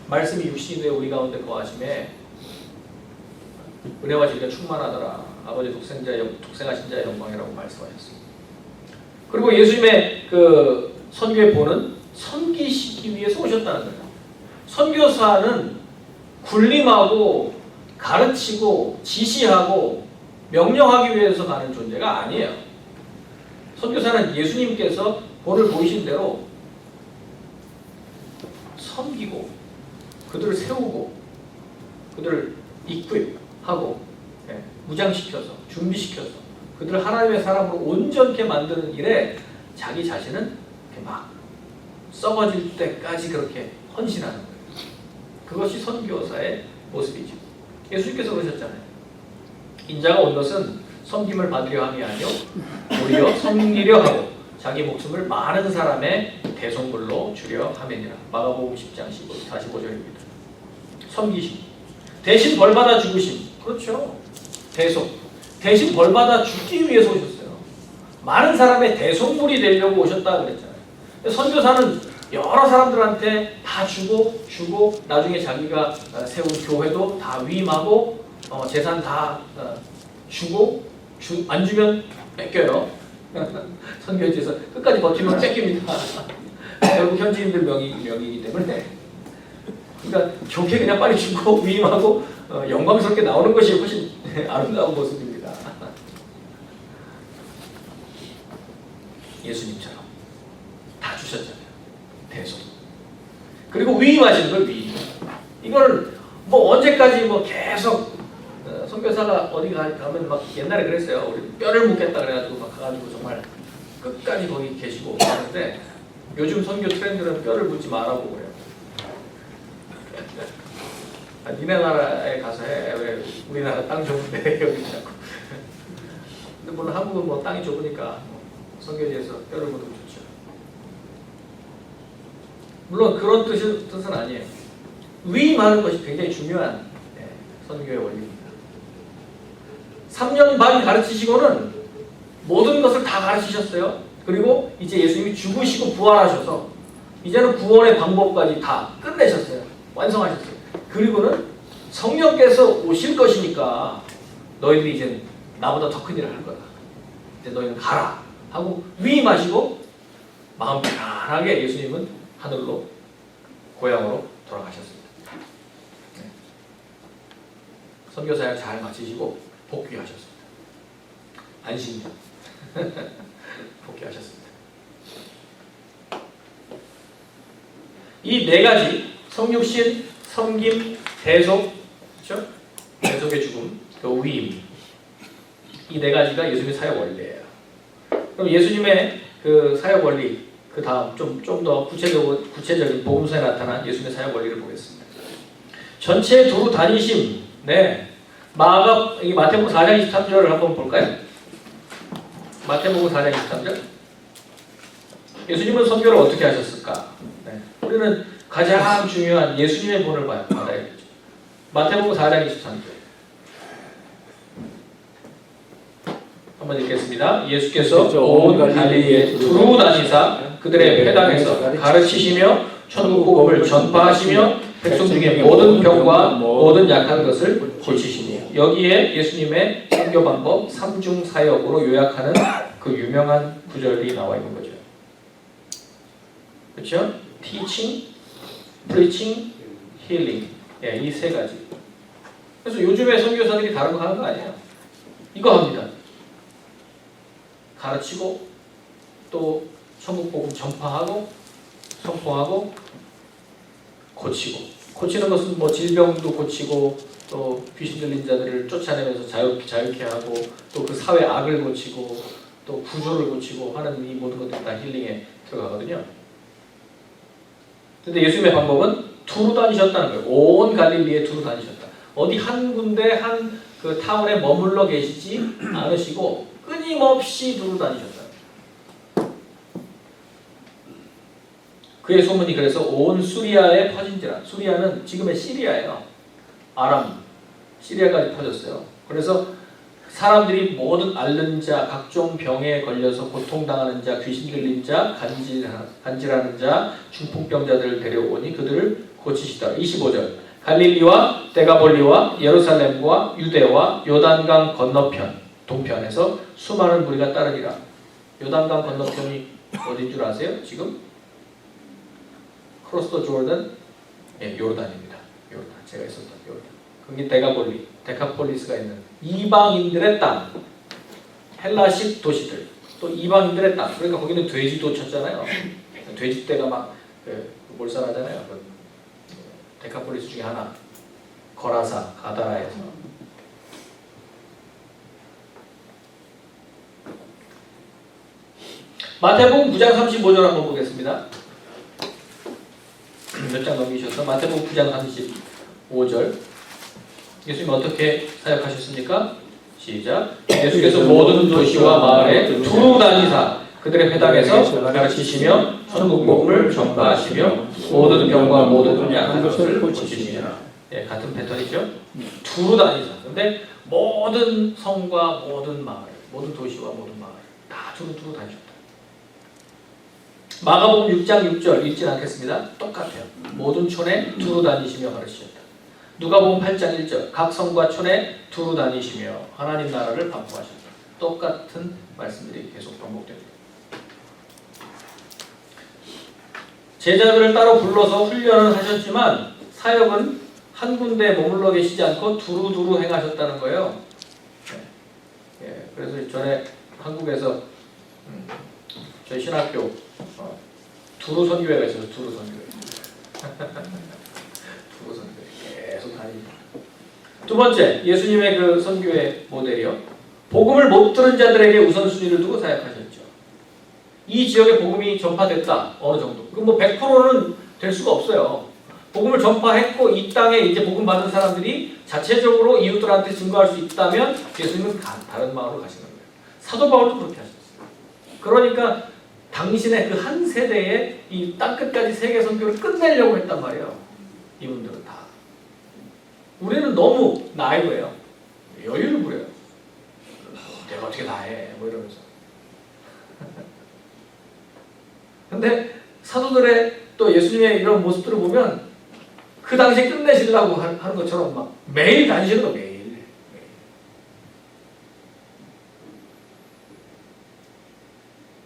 말씀이 육신이 되어 우리 가운데 거하심에 은혜와 진리가 충만하더라. 아버지 독생하신 자의 영광이라고 말씀하셨습니다. 그리고 예수님의 그 선교의 본은 섬기시기 위해서 오셨다는 거예요. 선교사는 군림하고 가르치고 지시하고 명령하기 위해서 가는 존재가 아니에요. 선교사는 예수님께서 본을 보이신 대로 섬기고 그들을 세우고 그들을 이퀄하고 무장시켜서 준비시켜서 그들을 하나님의 사람으로 온전케 만드는 일에 자기 자신은 이렇게 막 썩어질 때까지 그렇게 헌신하는 거예요. 그것이 선교사의 모습이죠. 예수님께서 그러셨잖아요. 인자가 온 것은 섬김을 받으려 함이 아니요 오히려 섬기려 하고 자기 목숨을 많은 사람의 대속물로 주려 함이니라. 마가복음 10장 45절입니다. 섬기심. 대신 벌받아 죽으심. 그렇죠. 대속. 대신 벌받아 죽기 위해서 오셨어요. 많은 사람의 대속물이 되려고 오셨다 그랬잖아요. 선교사는 여러 사람들한테 다 주고 나중에 자기가 세운 교회도 다 위임하고 재산 다 주고 안 주면 뺏겨요. 선교지에서 끝까지 버티면 뺏깁니다. 결국 현지인들 명의이기 때문에 그러니까 좋게 그냥 빨리 주고 위임하고 영광스럽게 나오는 것이 훨씬 아름다운 모습입니다. 예수님처럼 다 주셨잖아요. 대속. 그리고 위임하신 걸 위임. 이거는 뭐 언제까지 뭐 계속 선교사가 어디 가면 막 옛날에 그랬어요. 우리 뼈를 묻겠다 그래가지고 막 가가지고 정말 끝까지 거기 계시고 그러는데 요즘 선교 트렌드는 뼈를 묻지 말라고 그래요. 니네 나라에 가서 해. 왜 우리나라 땅 좋은데 여기 자꾸 근데 물론 한국은 뭐 땅이 좁으니까 선교지에서 뼈를 묻으면 좋죠. 물론 그런 뜻은 아니에요. 위임하는 것이 굉장히 중요한 선교의 원리입니다. 3년 반 가르치시고는 모든 것을 다 가르치셨어요. 그리고 이제 예수님이 죽으시고 부활하셔서 이제는 구원의 방법까지 다 끝내셨어요. 완성하셨어요. 그리고는 성령께서 오실 것이니까 너희들이 이제 나보다 더 큰 일을 할 거다. 이제 너희는 가라 하고 위임하시고 마음 편안하게 예수님은 하늘로 고향으로 돌아가셨습니다. 네. 선교사역 잘 마치시고 복귀하셨습니다. 안심요. 복귀하셨습니다. 이 네 가지 성육신, 섬김, 대속, 그렇죠? 대속의 죽음, 또 위임, 이 네 가지가 예수님의 사역 원리예요. 그럼 예수님의 그 사역 원리, 그 다음 좀 더 구체적인 복음서에 나타난 예수님의 사역 원리를 보겠습니다. 전체 두루 다니심, 네, 마태복음 4장 23절을 한번 볼까요? 마태복음 4장 23절. 예수님은 선교를 어떻게 하셨을까? 네. 우리는 가장 중요한 예수님의 본을 받아야겠죠. 마태복음 4장 23절. 한번 읽겠습니다. 예수께서 온 갈릴리에 두루 다니사 그들의 회당에서 가르치시며 천국 복음을 전파하시며 백성 중에 모든 병과 모든 약한 것을 고치시니. 여기에 예수님의 선교 방법 3중 사역으로 요약하는 그 유명한 구절이 나와 있는 거죠. 그렇죠? Teaching, Preaching, Healing. 예, 이 세 가지. 그래서 요즘에 선교사들이 다른 거 하는 거 아니에요. 이거 합니다. 가르치고 또 천국 복음 전파하고 선포하고 고치고. 고치는 것은 뭐 질병도 고치고 또 귀신 들린 자들을 쫓아내면서 자유케 하고 또 그 사회 악을 고치고 또 구조를 고치고 하는 이 모든 것들이 다 힐링에 들어가거든요. 근데 예수님의 방법은 두루 다니셨다는 거예요. 온 갈릴리에 두루 다니셨다. 어디 한 군데 한 그 타운에 머물러 계시지 않으시고 끊임없이 두루 다니셨다. 그의 소문이 그래서 온 수리아에 퍼진지라. 수리아는 지금의 시리아예요. 아람, 시리아까지 퍼졌어요. 그래서 사람들이 모든 앓는 자, 각종 병에 걸려서 고통당하는 자, 귀신 들린 자, 간질하는 자, 중풍병자들을 데려오니 그들을 고치시더라. 25절. 갈릴리와 데가볼리와 예루살렘과 유대와 요단강 건너편, 동편에서 수많은 무리가 따르니라. 요단강 건너편이 어딘 줄 아세요? 지금? 크로스 더 조르단? 예, 요르단입니다. 요르단. 제가 있었던 요르단. 그게 데가볼리, 데카폴리스가 있는 이방인들의 땅. 헬라식 도시들. 또 이방인들의 땅. 그러니까 거기는 돼지도 쳤잖아요. 돼지떼가 막 몰살하잖아요. 데카폴리스 중에 하나. 거라사, 가다라에서. 마태복음 9장 35절 한번 보겠습니다. 몇 장 넘기셔서 마태복음 9장 35절. 예수님 어떻게 사역하셨습니까? 시작. 예수께서 모든 도시와 마을에 두루 다니사 그들의 회당에서 가르치시며 천국 복음을 전파하시며 모든 병과 모든 약한 것을 고치시니라. 예, 같은 패턴이죠. 두루 다니사. 근데 모든 성과 모든 마을, 모든 도시와 모든 마을 다 두루 다니셨다. 마가복음 6장 6절 읽진 않겠습니다. 똑같아요. 모든 촌에 두루 다니시며 가르치셨다. 누가복음 8장 1절 각 성과 촌에 두루 다니시며 하나님 나라를 반포하셨다. 똑같은 말씀들이 계속 반복됩니다. 제자들을 따로 불러서 훈련을 하셨지만 사역은 한 군데 머물러 계시지 않고 두루두루 행하셨다는 거예요. 예, 그래서 전에 한국에서 저희 신학교 두루 선교회가 있어서 두루 선교회. 두루 선교회 계속 다니죠. 두 번째, 예수님의 그 선교회 모델이요. 복음을 못 들은 자들에게 우선순위를 두고 사역하셨죠. 이 지역에 복음이 전파됐다. 어느 정도. 그럼 뭐 100%는 될 수가 없어요. 복음을 전파했고 이 땅에 이제 복음 받은 사람들이 자체적으로 이웃들한테 증거할 수 있다면 예수님은 다른 마을로 가시는 거예요. 사도 바울도 그렇게 하셨어요. 그러니까 당신의 그 한 세대에 이 땅끝까지 세계 선교를 끝내려고 했단 말이에요. 이분들은 다. 우리는 너무 나이브예요. 여유를 부려요. 내가 어떻게 나해? 뭐 이러면서. 근데 사도들의 또 예수님의 이런 모습들을 보면 그 당시에 끝내시려고 하는 것처럼 막 매일 다니시는 거 매일.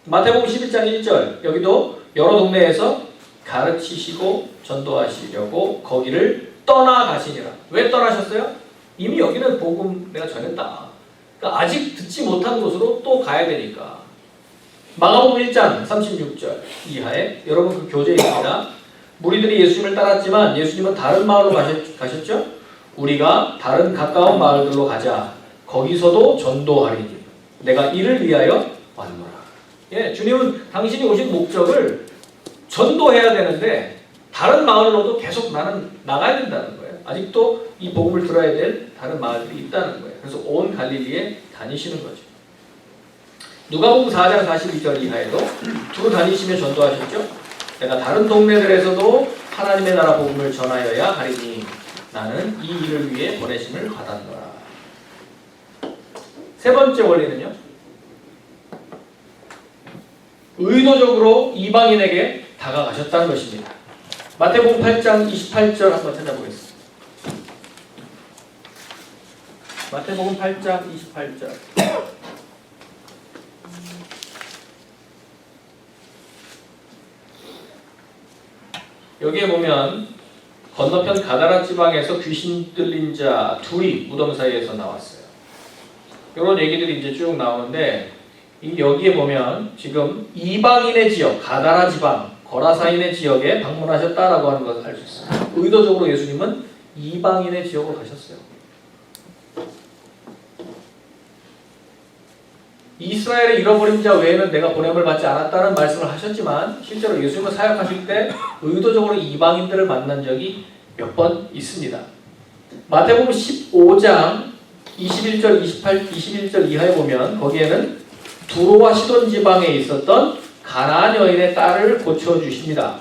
마태복음 11장 1절 여기도 여러 동네에서 가르치시고 전도하시려고 거기를 떠나가시니라. 왜 떠나셨어요? 이미 여기는 복음 내가 전했다. 그러니까 아직 듣지 못한 곳으로 또 가야 되니까. 마가복음 1장 36절 이하에 여러분 그 교재에 있습니다. 무리들이 예수님을 따랐지만 예수님은 다른 마을로 가셨죠? 우리가 다른 가까운 마을들로 가자. 거기서도 전도하리니 내가 이를 위하여 왔노라. 예, 주님은 당신이 오신 목적을 전도해야 되는데 다른 마을로도 계속 나는 나가야 된다는 거예요. 아직도 이 복음을 들어야 될 다른 마을들이 있다는 거예요. 그래서 온 갈릴리에 다니시는 거죠. 누가복음 4장 42절 이하에도 두루 다니시며 전도하셨죠. 내가 다른 동네들에서도 하나님의 나라 복음을 전하여야 하리니 나는 이 일을 위해 보내심을 받았노라. 세 번째 원리는요. 의도적으로 이방인에게 다가가셨다는 것입니다. 마태복음 8장 28절 한번 찾아보겠습니다. 마태복음 8장 28절. 여기에 보면 건너편 가다라 지방에서 귀신 들린 자 둘이 무덤 사이에서 나왔어요. 이런 얘기들이 이제 쭉 나오는데 여기에 보면 지금 이방인의 지역, 가다라 지방, 거라사인의 지역에 방문하셨다라고 하는 것을 알 수 있어요. 의도적으로 예수님은 이방인의 지역으로 가셨어요. 이스라엘의 잃어버린 자 외에는 내가 보냄을 받지 않았다는 말씀을 하셨지만 실제로 예수님을 사역하실 때 의도적으로 이방인들을 만난 적이 몇 번 있습니다. 마태복음 15장 21절, 21절 이하에 보면 거기에는 두로와 시돈 지방에 있었던 가나안 여인의 딸을 고쳐주십니다.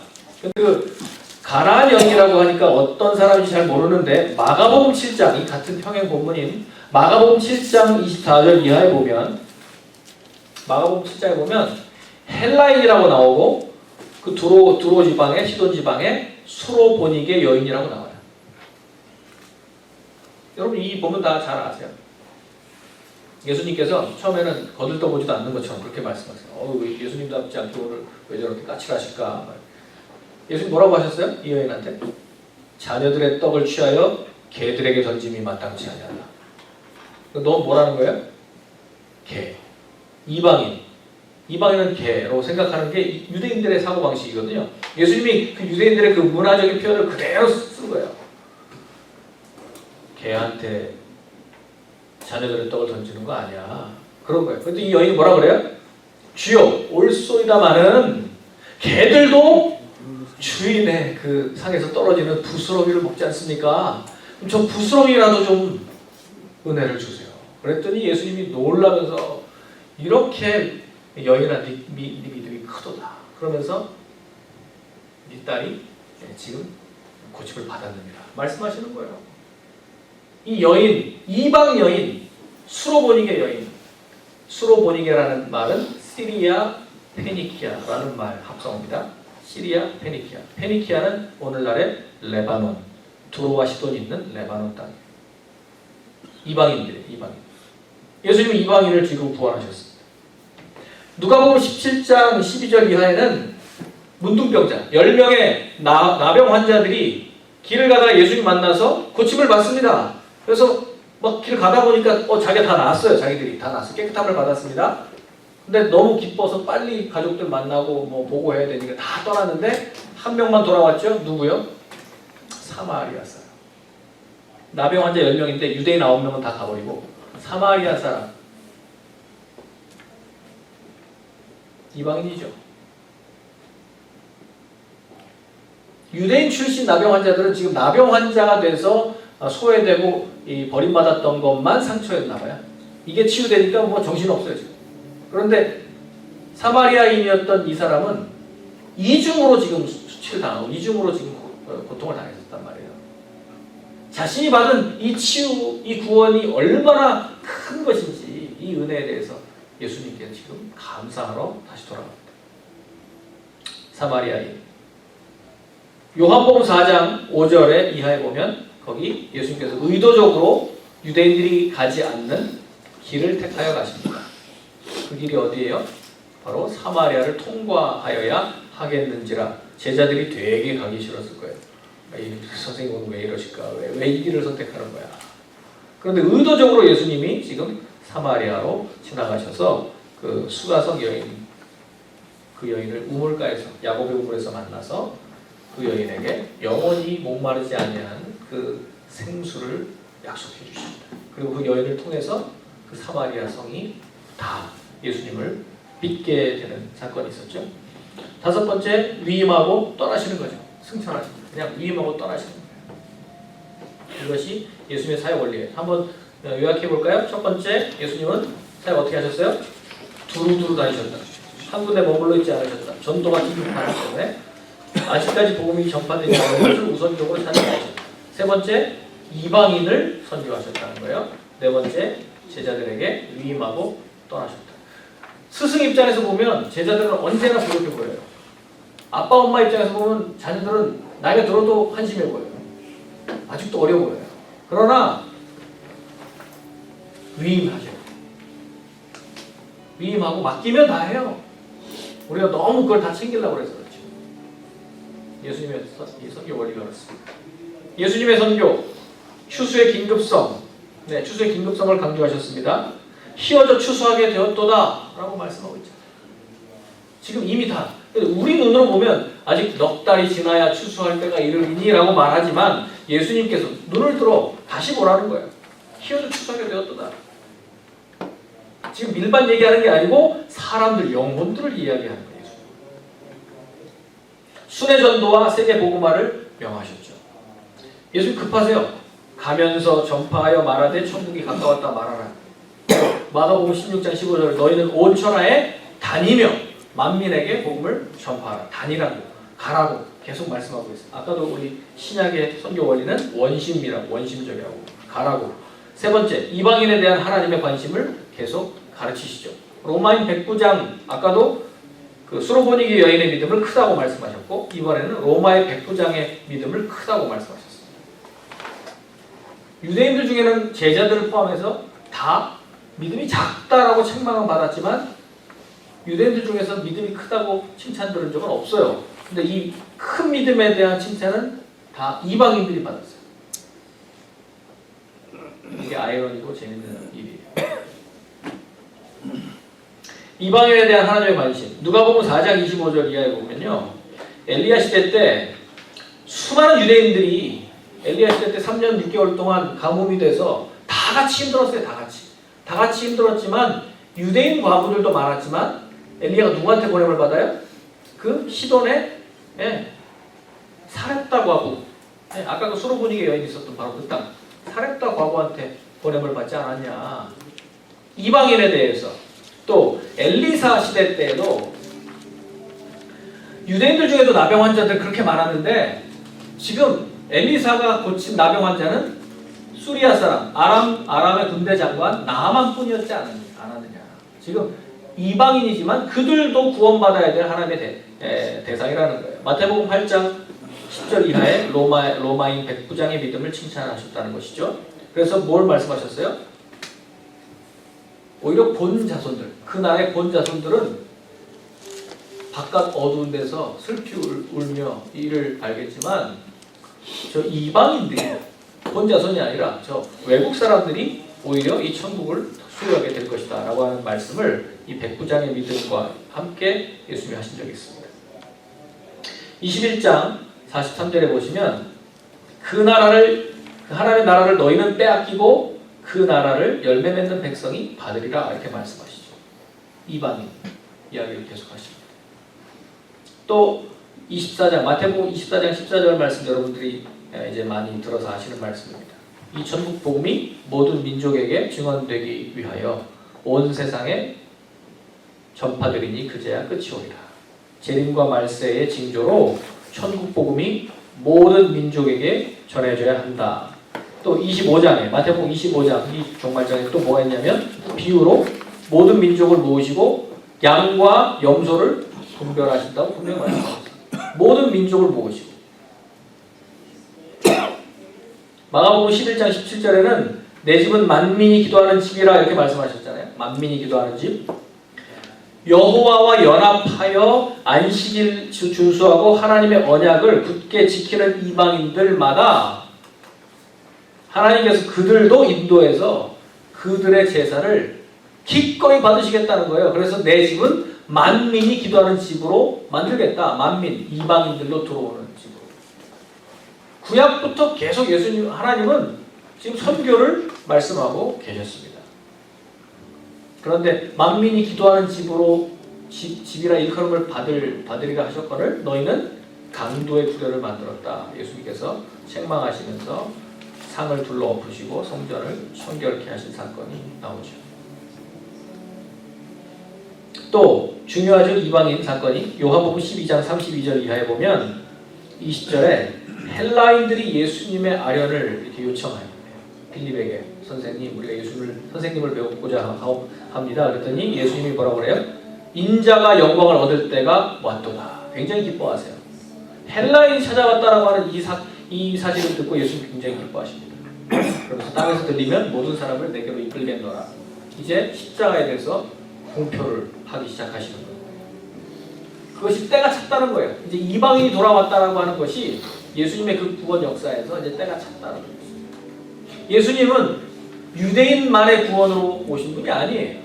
그 가나안 여인이라고 하니까 어떤 사람인지 잘 모르는데 마가복음 7장, 이 같은 평행 본문인 마가복음 7장 24절 이하에 보면 마가복음 7장에 보면 헬라인이라고 나오고 그 두로 지방에 시돈 지방에 수로보니게 여인이라고 나와요. 여러분 이 본문 다 잘 아세요. 예수님께서 처음에는 거들떠보지도 않는 것처럼 그렇게 말씀하세요. 왜 예수님답지 않게 오늘 왜 저렇게 까칠하실까? 예수님 뭐라고 하셨어요? 이 여인한테? 자녀들의 떡을 취하여 개들에게 던짐이 마땅치 아니하다. 너 뭐라는 거예요? 개. 이방인은 개로 생각하는 게 유대인들의 사고방식이거든요. 예수님이 그 유대인들의 그 문화적인 표현을 그대로 쓴 거예요. 개한테 자녀들의 떡을 던지는 거 아니야. 그런 거예요. 근데 이 여인이 뭐라 그래요? 주여 올소이다마는 개들도 주인의 그 상에서 떨어지는 부스러기를 먹지 않습니까? 그럼 저 부스러기라도 좀 은혜를 주세요. 그랬더니 예수님이 놀라면서 이렇게 여인아 네 믿음이 크도다. 그러면서 네 딸이 지금 고침을 받았느니라 말씀하시는 거예요. 이 여인, 이방 여인, 수로보니게 여인. 수로보니게라는 말은 시리아 페니키아라는 말 합성어입니다. 시리아 페니키아. 페니키아는 오늘날의 레바논, 두로와 시돈이 있는 레바논 땅. 이방인들이에요. 이방인. 예수님은 이방인을 지금 구원하셨습니다. 누가복음 17장 12절 이하에는 문둥병자 10명의 나병 환자들이 길을 가다가 예수님 만나서 고침을 받습니다. 그래서 막 길 가다 보니까 자기가 다 나았어요. 자기들이 다 나았어요. 깨끗함을 받았습니다. 근데 너무 기뻐서 빨리 가족들 만나고 뭐 보고해야 되니까 다 떠났는데 한 명만 돌아왔죠. 누구요? 사마리아 사람. 나병 환자 10명인데 유대인 9명은 다 가버리고 사마리아 사람. 이방인이죠. 유대인 출신 나병 환자들은 지금 나병 환자가 돼서 소외되고 버림받았던 것만 상처였나 봐요. 이게 치유되니까 뭐 정신없어요 지금. 그런데 사마리아인이었던 이 사람은 이중으로 지금 수치를 당하고 이중으로 지금 고통을 당했었단 말이에요. 자신이 받은 이 치유, 이 구원이 얼마나 큰 것인지 이 은혜에 대해서 예수님께서 지금 감사하러 다시 돌아갑니다. 사마리아인. 요한복음 4장 5절에 이하에 보면 거기 예수님께서 의도적으로 유대인들이 가지 않는 길을 택하여 가십니다. 그 길이 어디예요? 바로 사마리아를 통과하여야 하겠는지라 제자들이 되게 가기 싫었을 거예요. 이 선생님은 왜 이러실까? 왜 이 길을 선택하는 거야? 그런데 의도적으로 예수님이 지금 사마리아로 지나가셔서 그 수가성 여인, 그 여인을 우물가에서 야곱의 우물에서 만나서 그 여인에게 영원히 목마르지 아니한 그 생수를 약속해 주십니다. 그리고 그 여인을 통해서 그 사마리아 성이 다 예수님을 믿게 되는 사건이 있었죠. 다섯 번째, 위임하고 떠나시는 거죠. 승천하십니다. 그냥 위임하고 떠나시는 거예요. 이것이 예수님의 사역 원리예요. 한번 요약해 볼까요? 첫 번째, 예수님은 사역 어떻게 하셨어요? 두루두루 다니셨다. 한 군데 머물러 있지 않으셨다. 전도가 긴급하기 때문에 아직까지 복음이 전파되지 않은 것을 우선적으로 찾아내셨다. 세 번째, 이방인을 선교하셨다는 거예요. 네 번째, 제자들에게 위임하고 떠나셨다. 스승 입장에서 보면 제자들은 언제나 부족해 보여요. 아빠 엄마 입장에서 보면 자녀들은 나이가 들어도 한심해 보여요. 아직도 어려 보여요. 그러나 위임하죠. 위임하고 맡기면 다 해요. 우리가 너무 그걸 다 챙기려고 그래서 그렇죠. 예수님의 선교 원리가 그렇습니다. 예수님의 선교, 추수의 긴급성, 추수의 긴급성을 강조하셨습니다. 희어져 추수하게 되었도다 라고 말씀하고 있죠. 지금 이미 다 우리 눈으로 보면 아직 넉 달이 지나야 추수할 때가 이르리니 라고 말하지만 예수님께서 눈을 들어 다시 뭐라는 거예요. 희어져 추수하게 되었도다. 지금 일반 얘기하는 게 아니고 사람들, 영혼들을 이야기하는 거예요. 순회 전도와 세계 복음화를 명하셨죠. 예수님 급하세요. 가면서 전파하여 말하되 천국이 가까웠다 말하라. 마가복음 16장 15절 너희는 온 천하에 다니며 만민에게 복음을 전파하라. 다니라고, 가라고 계속 말씀하고 있어요. 아까도 우리 신약의 선교 원리는 원심이라고, 원심적이라고, 가라고. 세 번째, 이방인에 대한 하나님의 관심을 계속 가르치시죠. 로마인 109장 아까도 그 수로보니게 여인의 믿음을 크다고 말씀하셨고 이번에는 로마의 109장의 믿음을 크다고 말씀하셨습니다. 유대인들 중에는 제자들을 포함해서 다 믿음이 작다라고 책망을 받았지만 유대인들 중에서 믿음이 크다고 칭찬 들은 적은 없어요. 근데 이 큰 믿음에 대한 칭찬은 다 이방인들이 받았어요. 이게 아이러니고 재밌는 일이에요. 이방인에 대한 하나님의 관심. 누가복음 4장 25절 이하에 보면요. 엘리야 시대 때 수많은 유대인들이 엘리야 시대 때 3년 6개월 동안 가뭄이 돼서 다 같이 힘들었어요. 다 같이 힘들었지만 유대인 과부들도 많았지만 엘리야가 누구한테 보냄을 받아요? 그 시돈의 사렙다 과부. 아까 그 수로보니게 여인이 있었던 바로 그 땅. 사렙다 과부한테 보냄을 받지 않았냐. 이방인에 대해서. 또 엘리사 시대 때에도 유대인들 중에도 나병 환자들 그렇게 많았는데 지금 엘리사가 고친 나병 환자는 수리아 사람, 아람의 군대 장관 나만뿐이었지 않았느냐. 지금 이방인이지만 그들도 구원받아야 될 하나님의 대상이라는 거예요. 마태복음 8장 10절 이하에 로마인 109장의 믿음을 칭찬하셨다는 것이죠. 그래서 뭘 말씀하셨어요? 오히려 본 자손들, 그 나라의 본 자손들은 바깥 어두운 데서 슬피 울며 이를 알겠지만 저 이방인들이 본 자손이 아니라 저 외국 사람들이 오히려 이 천국을 수여하게 될 것이다 라고 하는 말씀을 이 109장의 믿음과 함께 예수님이 하신 적이 있습니다. 21장 43절에 보시면 그 나라를, 하나님의 나라를 너희는 빼앗기고 그 나라를 열매 맺는 백성이 받으리라 이렇게 말씀하시죠. 이방인 이야기를 계속하십니다. 또 24장 마태복음 24장 14절 말씀 여러분들이 이제 많이 들어서 아시는 말씀입니다. 이 천국 복음이 모든 민족에게 증언되기 위하여 온 세상에 전파되리니 그제야 끝이 오리라. 재림과 말세의 징조로 천국 복음이 모든 민족에게 전해져야 한다. 또 25장에 마태복음 25장 이 종말장에 또 뭐가 있냐면 비유로 모든 민족을 모으시고 양과 염소를 분별하신다고 분명히 말씀하셨어요. 모든 민족을 모으시고 마가복음 11장 17절에는 내 집은 만민이 기도하는 집이라 이렇게 말씀하셨잖아요. 만민이 기도하는 집. 여호와와 연합하여 안식일 준수하고 하나님의 언약을 굳게 지키는 이방인들마다 하나님께서 그들도 인도해서 그들의 제사를 기꺼이 받으시겠다는 거예요. 그래서 내 집은 만민이 기도하는 집으로 만들겠다. 만민, 이방인들로 들어오는 집으로. 구약부터 계속 예수님, 하나님은 지금 선교를 말씀하고 계셨습니다. 그런데 만민이 기도하는 집으로 집이라 일컬음을 받으리라 하셨거늘 너희는 강도의 구려를 만들었다. 예수님께서 책망하시면서 상을 둘러엎으시고 성전을 청결케 하신 사건이 나오죠. 또 중요하죠. 이방인 사건이 요한복음 12장 32절 이하에 보면 20절에 헬라인들이 예수님의 아련을 이렇게 요청해요. 빌립에게 선생님 우리가 선생님을 배우고자 합니다. 그랬더니 예수님이 뭐라고 그래요? 인자가 영광을 얻을 때가 왔도다. 굉장히 기뻐하세요. 헬라인이 찾아왔다라고 하는 이 사실을 듣고 예수님 굉장히 기뻐하십니다. 그러면서 땅에서 들리면 모든 사람을 내게로 이끌겠노라. 이제 십자가에 대해서 공표를 하기 시작하시는 거예요. 그것이 때가 찼다는 거예요. 이제 이방인이 돌아왔다라고 하는 것이 예수님의 그 구원 역사에서 이제 때가 찼다는 거예요. 예수님은 유대인만의 구원으로 오신 분이 아니에요.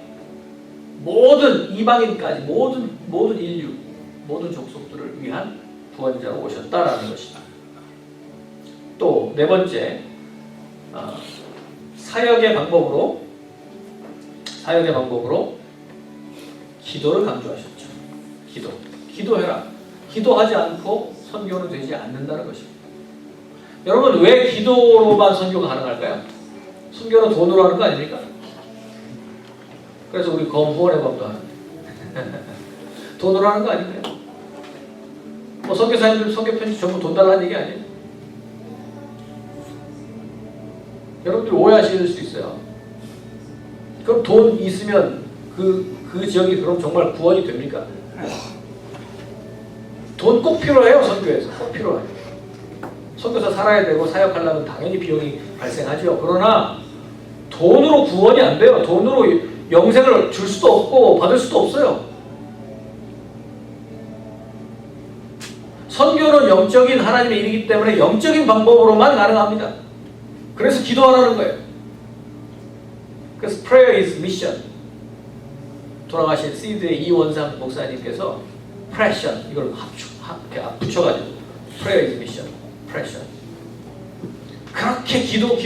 모든 이방인까지 모든 인류, 모든 족속들을 위한 구원자로 오셨다라는 것입니다. 또 네 번째 사역의 방법으로 기도를 강조하셨죠. 기도해라. 기도하지 않고 선교는 되지 않는다는 것입니다. 여러분 왜 기도로만 선교가 가능할까요? 선교는 돈으로 하는 거 아닙니까? 그래서 우리 후원의 법도 하는데 돈으로 하는 거 아닌가요? 뭐 선교사님들 선교 편지 전부 돈 달라는 얘기 아니에요? 여러분들 오해하실 수 있어요. 그럼 돈 있으면 그 지역이 그럼 정말 구원이 됩니까? 돈 꼭 필요해요. 선교에서 꼭 필요해요. 선교사 살아야 되고 사역하려면 당연히 비용이 발생하죠. 그러나 돈으로 구원이 안 돼요. 돈으로 영생을 줄 수도 없고 받을 수도 없어요. 선교는 영적인 하나님의 일이기 때문에 영적인 방법으로만 가능합니다. 그래서 기도하라는 거예요. 그래서 prayer is mission. 돌아가신 시드의 이원상 목사님께서 passion 이걸 붙여가지고 prayer is mission, passion. 그렇게 기도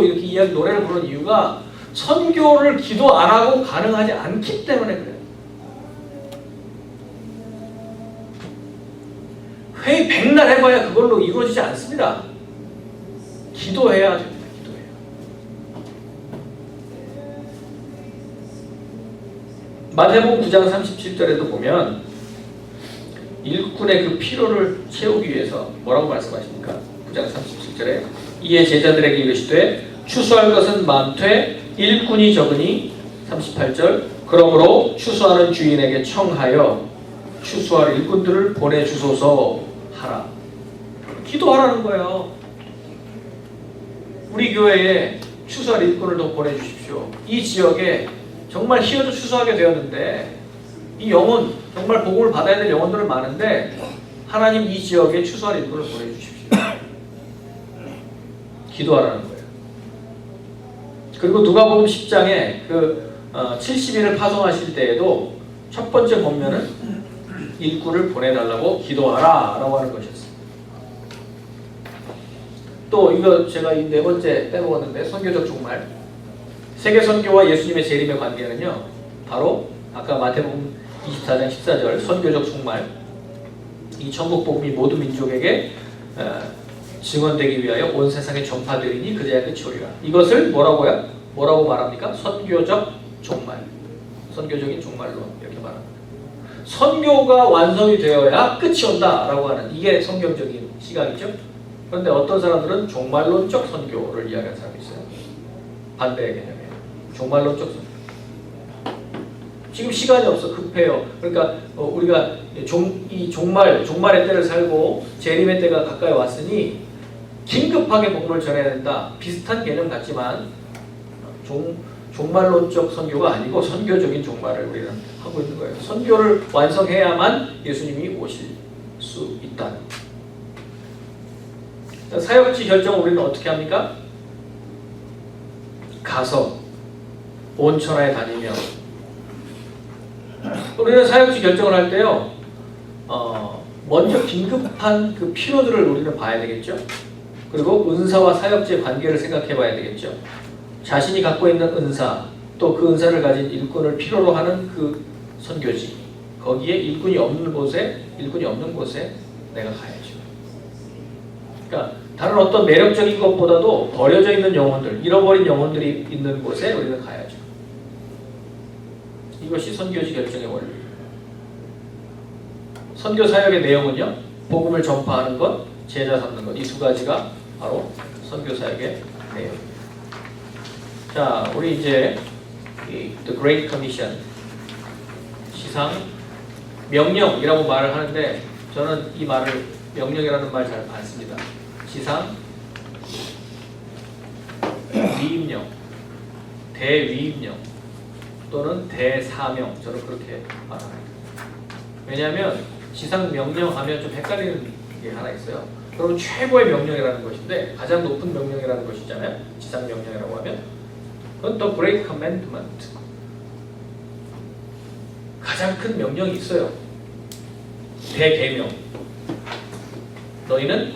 이렇게 이야기 노래를 부르는 이유가 선교를 기도 안 하고 가능하지 않기 때문에 그래요. 회의 백날 해봐야 그걸로 이루어지지 않습니다. 기도해야 됩니다. 기도해야. 마태복음 9장 37절에도 보면 일꾼의 그 피로를 채우기 위해서 뭐라고 말씀하십니까? 9장 37절에 이에 제자들에게 이르시되 추수할 것은 많되 일꾼이 적으니 38절 그러므로 추수하는 주인에게 청하여 추수할 일꾼들을 보내주소서 하라. 기도하라는 거예요. 우리 교회에 추수할 일꾼을 더 보내주십시오. 이 지역에 정말 희어져 추수하게 되었는데 이 영혼 정말 복음을 받아야 될 영혼들은 많은데 하나님 이 지역에 추수할 일꾼을 보내주십시오. 기도하라는 거예요. 그리고 누가복음 10장에 그 70인을 파송하실 때에도 첫 번째 본면은 일꾼을 보내달라고 기도하라 라고 하는 것이었습니다. 또 이거 제가 이 네 번째 빼먹었는데 선교적 종말 세계 선교와 예수님의 재림의 관계는요 바로 아까 마태복음 24장 14절 선교적 종말 이 천국 복음이 모든 민족에게 증언되기 위하여 온 세상에 전파되리니 그제야 끝이 오리라. 이것을 뭐라고 말합니까? 선교적 종말. 선교적인 종말로 이렇게 말합니다. 선교가 완성이 되어야 끝이 온다라고 하는 이게 성경적인 시각이죠. 그런데 어떤 사람들은 종말론적 선교를 이야기하는 사람이 있어요. 반대의 개념이에요. 종말론적 선교. 지금 시간이 없어, 급해요. 그러니까 우리가 종말의 때를 살고 재림의 때가 가까이 왔으니 긴급하게 복음을 전해야 된다. 비슷한 개념 같지만 종말론적 선교가 아니고 선교적인 종말을 우리는 하고 있는 거예요. 선교를 완성해야만 예수님이 오실 수 있다. 사역지 결정을 우리는 어떻게 합니까? 가서 온 천하에 다니며, 우리는 사역지 결정을 할 때요, 먼저 긴급한 그 필요들을 우리는 봐야 되겠죠. 그리고 은사와 사역지의 관계를 생각해 봐야 되겠죠. 자신이 갖고 있는 은사, 또 그 은사를 가진 일꾼을 필요로 하는 그 선교지, 거기에 일꾼이 없는 곳에 내가 가야죠. 그러니까 다른 어떤 매력적인 것보다도 버려져 있는 영혼들, 잃어버린 영혼들이 있는 곳에 우리는 가야죠. 이것이 선교지 결정의 원리. 선교 사역의 내용은요, 복음을 전파하는 것, 제자 삼는 것, 이 두 가지가 바로 선교 사역의 내용입니다. 자, 우리 이제 The Great Commission, 지상 명령이라고 말을 하는데 저는 이 말을 명령이라는 말 잘 안 씁니다. 지상 위임령, 대위임령 또는 대사명, 저는 그렇게 말합니다. 왜냐하면 지상 명령하면 좀 헷갈리는 게 하나 있어요. 그러면 최고의 명령이라는 것인데, 가장 높은 명령이라는 것이잖아요. 지상 명령이라고 하면 그건 The Great Commandment, 가장 큰 명령이 있어요. 대계명. 너희는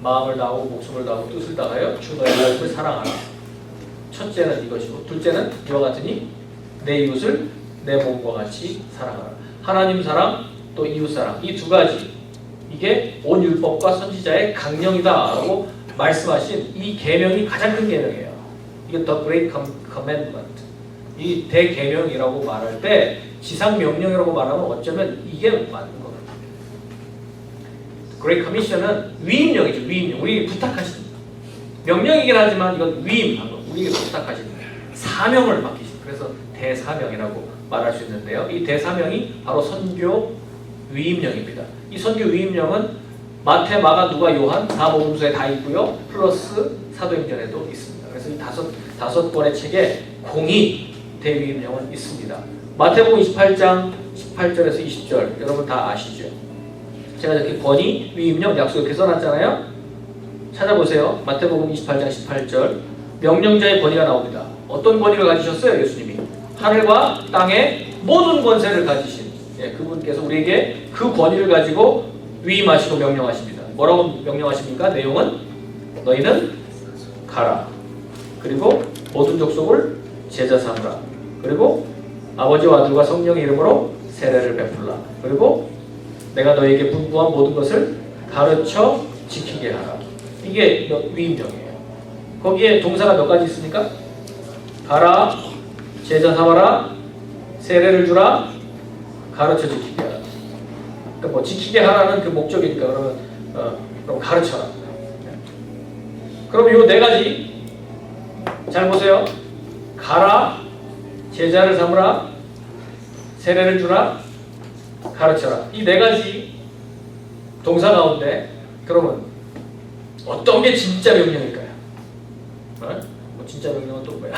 마음을 다하고 목숨을 다하고 뜻을 다하여 주 너의 하나님을 사랑하라. 첫째는 이것이고, 둘째는 이와 같으니 내 이웃을 내 몸과 같이 사랑하라. 하나님 사랑 또 이웃 사랑, 이 두 가지, 이게 온 율법과 선지자의 강령이다라고 말씀하신 이 계명이 가장 큰 계명이에요. 이게 The Great Commandment, 이 대계명이라고 말할 때 지상 명령이라고 말하면 어쩌면 이게 맞는 것 같아요. Great Commission은 위임령이죠. 위임령. 우리에게 부탁하신 명령이긴 하지만 이건 위임한 거, 우리에게 부탁하신 사명을 맡기신, 그래서 대사명이라고 말할 수 있는데요. 이 대사명이 바로 선교 위임령입니다. 이 선교 위임령은 마태, 마가, 누가, 요한 4복음서에 다 있고요. 플러스 사도행전에도 있습니다. 그래서 이 다섯 권의 책에 공이 대위임령은 있습니다. 마태복음 28장 18절에서 20절 여러분 다 아시죠? 제가 이렇게 권위, 위임령, 약속 이렇게 써놨잖아요. 찾아보세요. 마태복음 28장 18절 명령자의 권위가 나옵니다. 어떤 권위를 가지셨어요? 예수님이 하늘과 땅의 모든 권세를 가지신 그분께서 우리에게 그 권위를 가지고 위임하시고 명령하십니다. 뭐라고 명령하십니까? 내용은 너희는 가라. 그리고 모든 족속을 제자 삼으라. 그리고 아버지와 아들과 성령의 이름으로 세례를 베풀라. 그리고 내가 너희에게 분부한 모든 것을 가르쳐 지키게 하라. 이게 위임령이에요. 거기에 동사가 몇 가지 있습니까? 가라, 제자 삼아라, 세례를 주라, 가르쳐 지키게 하라. 그러니까 뭐 지키게 하라는 그 목적이니까 그럼 가르쳐라. 그럼 이 네 가지 잘 보세요. 가라, 제자를 삼으라, 세례를 주라, 가르쳐라. 이 네 가지 동사 가운데 그러면 어떤 게 진짜 명령일까요? 뭐 진짜 명령은 또 뭐야?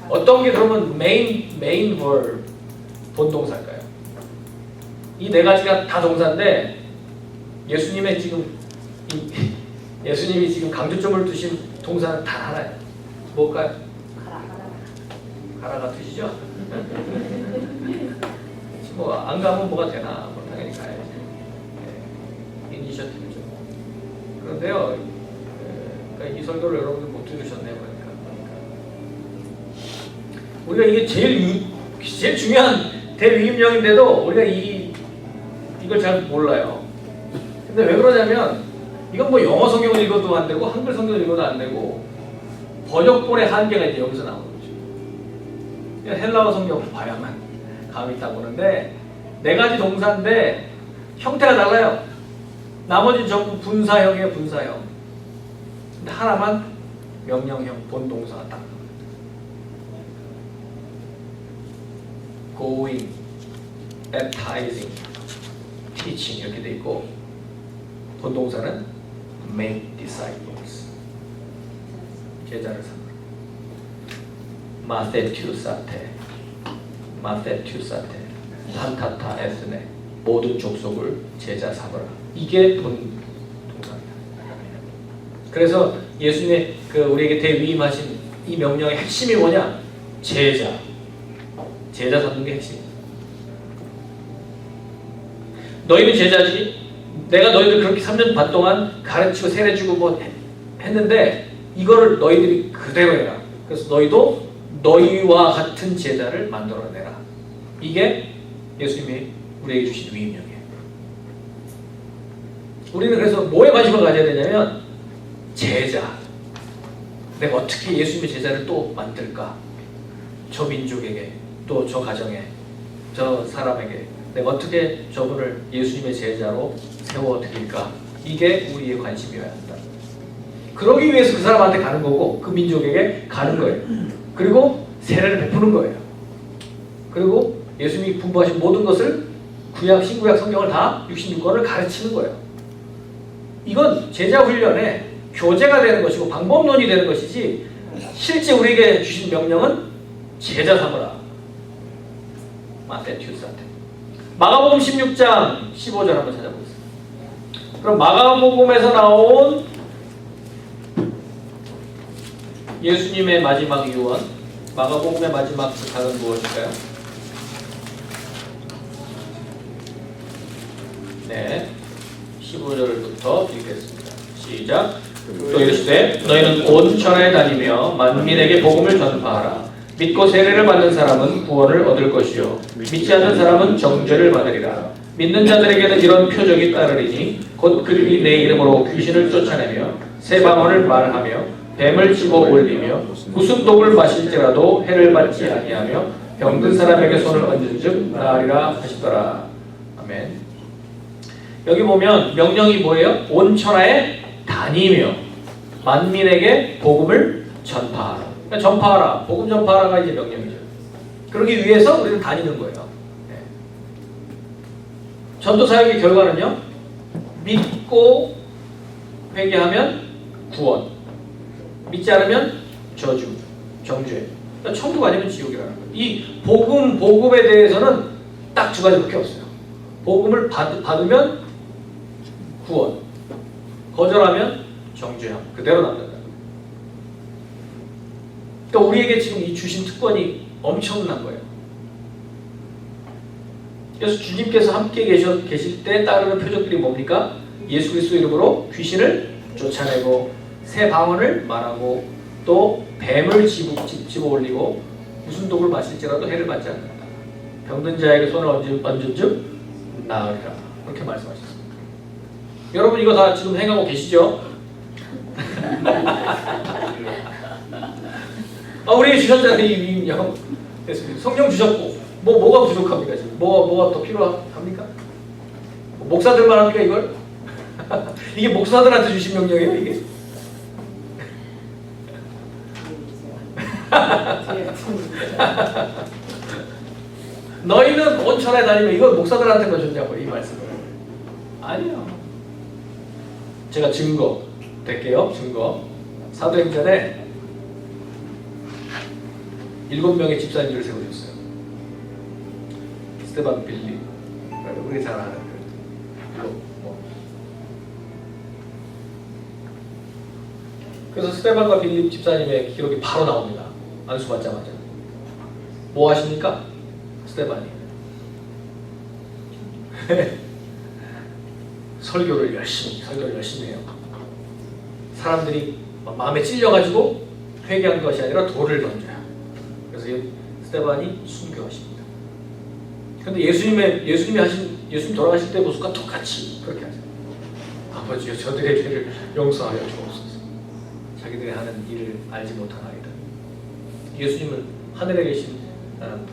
어떤 게 그러면 메인 verb, 본동사일까요? 이 네 가지가 다 동사인데 예수님이 지금 강조점을 두신 동사는 단 하나예요. 뭘까요? 가라가 드시죠? 뭐 안 가면 뭐가 되나? 뭐 당연히 가야지. 이니셔티브죠. 그런데요, 그러니까 이 설교를 여러분들 못 들으셨네요. 그러니까 우리가 이게 제일 중요한 대위임령인데도 우리가 이걸 잘 몰라요. 근데 왜 그러냐면 이건 뭐 영어 성경을 읽어도 안 되고 한글 성경을 읽어도 안 되고 번역본의 한계가 이제 여기서 나오는 거죠. 헬라어 성경을 봐야만 감이 딱 오는데 네 가지 동사인데 형태가 달라요. 나머지 전부 분사형이에요. 분사형. 근데 하나만 명령형 본동사가 딱 going, baptizing, teaching 이렇게 돼 있고 본동사는 make disciples 제자를 삼으라. 마세튜사테 판타타 에스네 모든 족속을 제자 삼으라. 이게 본동사입니다. 그래서 예수님의 우리에게 대위임하신 이 명령의 핵심이 뭐냐? 제자 삼는 게 핵심이야. 너희는 제자지. 내가 너희들 그렇게 3년 반 동안 가르치고 세례주고 뭐 했는데 이거를 너희들이 그대로 해라. 그래서 너희도 너희와 같은 제자를 만들어내라. 이게 예수님이 우리에게 주신 위임령이에요. 우리는 그래서 뭐에 관심을 가져야 되냐면 제자. 내가 어떻게 예수님의 제자를 또 만들까? 저 민족에게, 또 저 가정에, 저 사람에게 내가 어떻게 저분을 예수님의 제자로 세워드릴까? 이게 우리의 관심이어야 한다. 그러기 위해서 그 사람한테 가는 거고 그 민족에게 가는 거예요. 그리고 세례를 베푸는 거예요. 그리고 예수님이 분부하신 모든 것을 구약, 신구약 성경을 다 66권을 가르치는 거예요. 이건 제자 훈련의 교재가 되는 것이고 방법론이 되는 것이지 실제 우리에게 주신 명령은 제자 삼으라. 마테튜스한테. 마가복음 16장 15절 한번 찾아보겠습니다. 그럼 마가복음에서 나온 예수님의 마지막 유언, 마가복음의 마지막 부탁은 무엇일까요? 네, 15절부터 읽겠습니다. 시작. 또 이르시되 너희는 온 천하에 다니며 만민에게 복음을 전파하라. 믿고 세례를 받는 사람은 구원을 얻을 것이요 믿지 않는 사람은 정죄를 받으리라. 믿는 자들에게는 이런 표적이 따르리니 곧 그들이 내 이름으로 귀신을 쫓아내며 새 방언을 말하며 뱀을 집어 올리며 무슨 독을 마실지라도 해를 받지 아니하며 병든 사람에게 손을 얹은즉 나으리라 하시더라. 아멘. 여기 보면 명령이 뭐예요? 온 천하에 다니며 만민에게 복음을 전파하라. 그러니까 전파하라, 복음 전파하라가 이제 명령이죠. 그러기 위해서 우리는 다니는 거예요. 네. 전도 사역의 결과는요, 믿고 회개하면 구원, 믿지 않으면 저주, 정죄. 그러니까 천국 아니면 지옥이라는 거예요. 이 복음에 대해서는 딱 두 가지밖에 없어요. 복음을 받으면 구원, 거절하면 정죄함. 그대로 남는다. 그러니까 우리에게 지금 이 주신 특권이 엄청난 거예요. 그래서 주님께서 함께 계실 때 따르는 표적들이 뭡니까? 예수 그리스도 이름으로 귀신을 쫓아내고 새 방언을 말하고 또 뱀을 집어 올리고 무슨 독을 마실지라도 해를 받지 않는다. 병든 자에게 손을 얹은즉 나으리라. 그렇게 말씀하셨습니다. 여러분 이거 다 지금 행하고 계시죠? 우리에게 주셨잖아요. 이 위임령. 성령 주셨고 뭐가 부족합니까 지금? 뭐가 더 필요합니까? 목사들만 합니까 이걸? 이게 목사들한테 주신 명령이에요 이게? 너희는 온 천하에 다니면 이걸 목사들한테만 줬냐고 이 말씀을. 아니요. 제가 증거 될게요. 증거. 사도행전에 7명의 집사님들을 세우셨어요. 스테반, 빌립, 우리 잘 아는 그래서 스테반과 빌립 집사님의 기록이 바로 나옵니다. 안수받자마자 뭐 하십니까? 스테반이 설교를 열심히 해요. 사람들이 마음에 찔려가지고 회개한 것이 아니라 돌을 던져요. 그래서 스테반이 순교하십니다. 그런데 예수님이 돌아가실 때 모습과 똑같이 그렇게 하죠. 아버지여 저들의 죄를 용서하여 주옵소서. 자기들이 하는 일을 알지 못한 아이들. 예수님은 하늘에 계신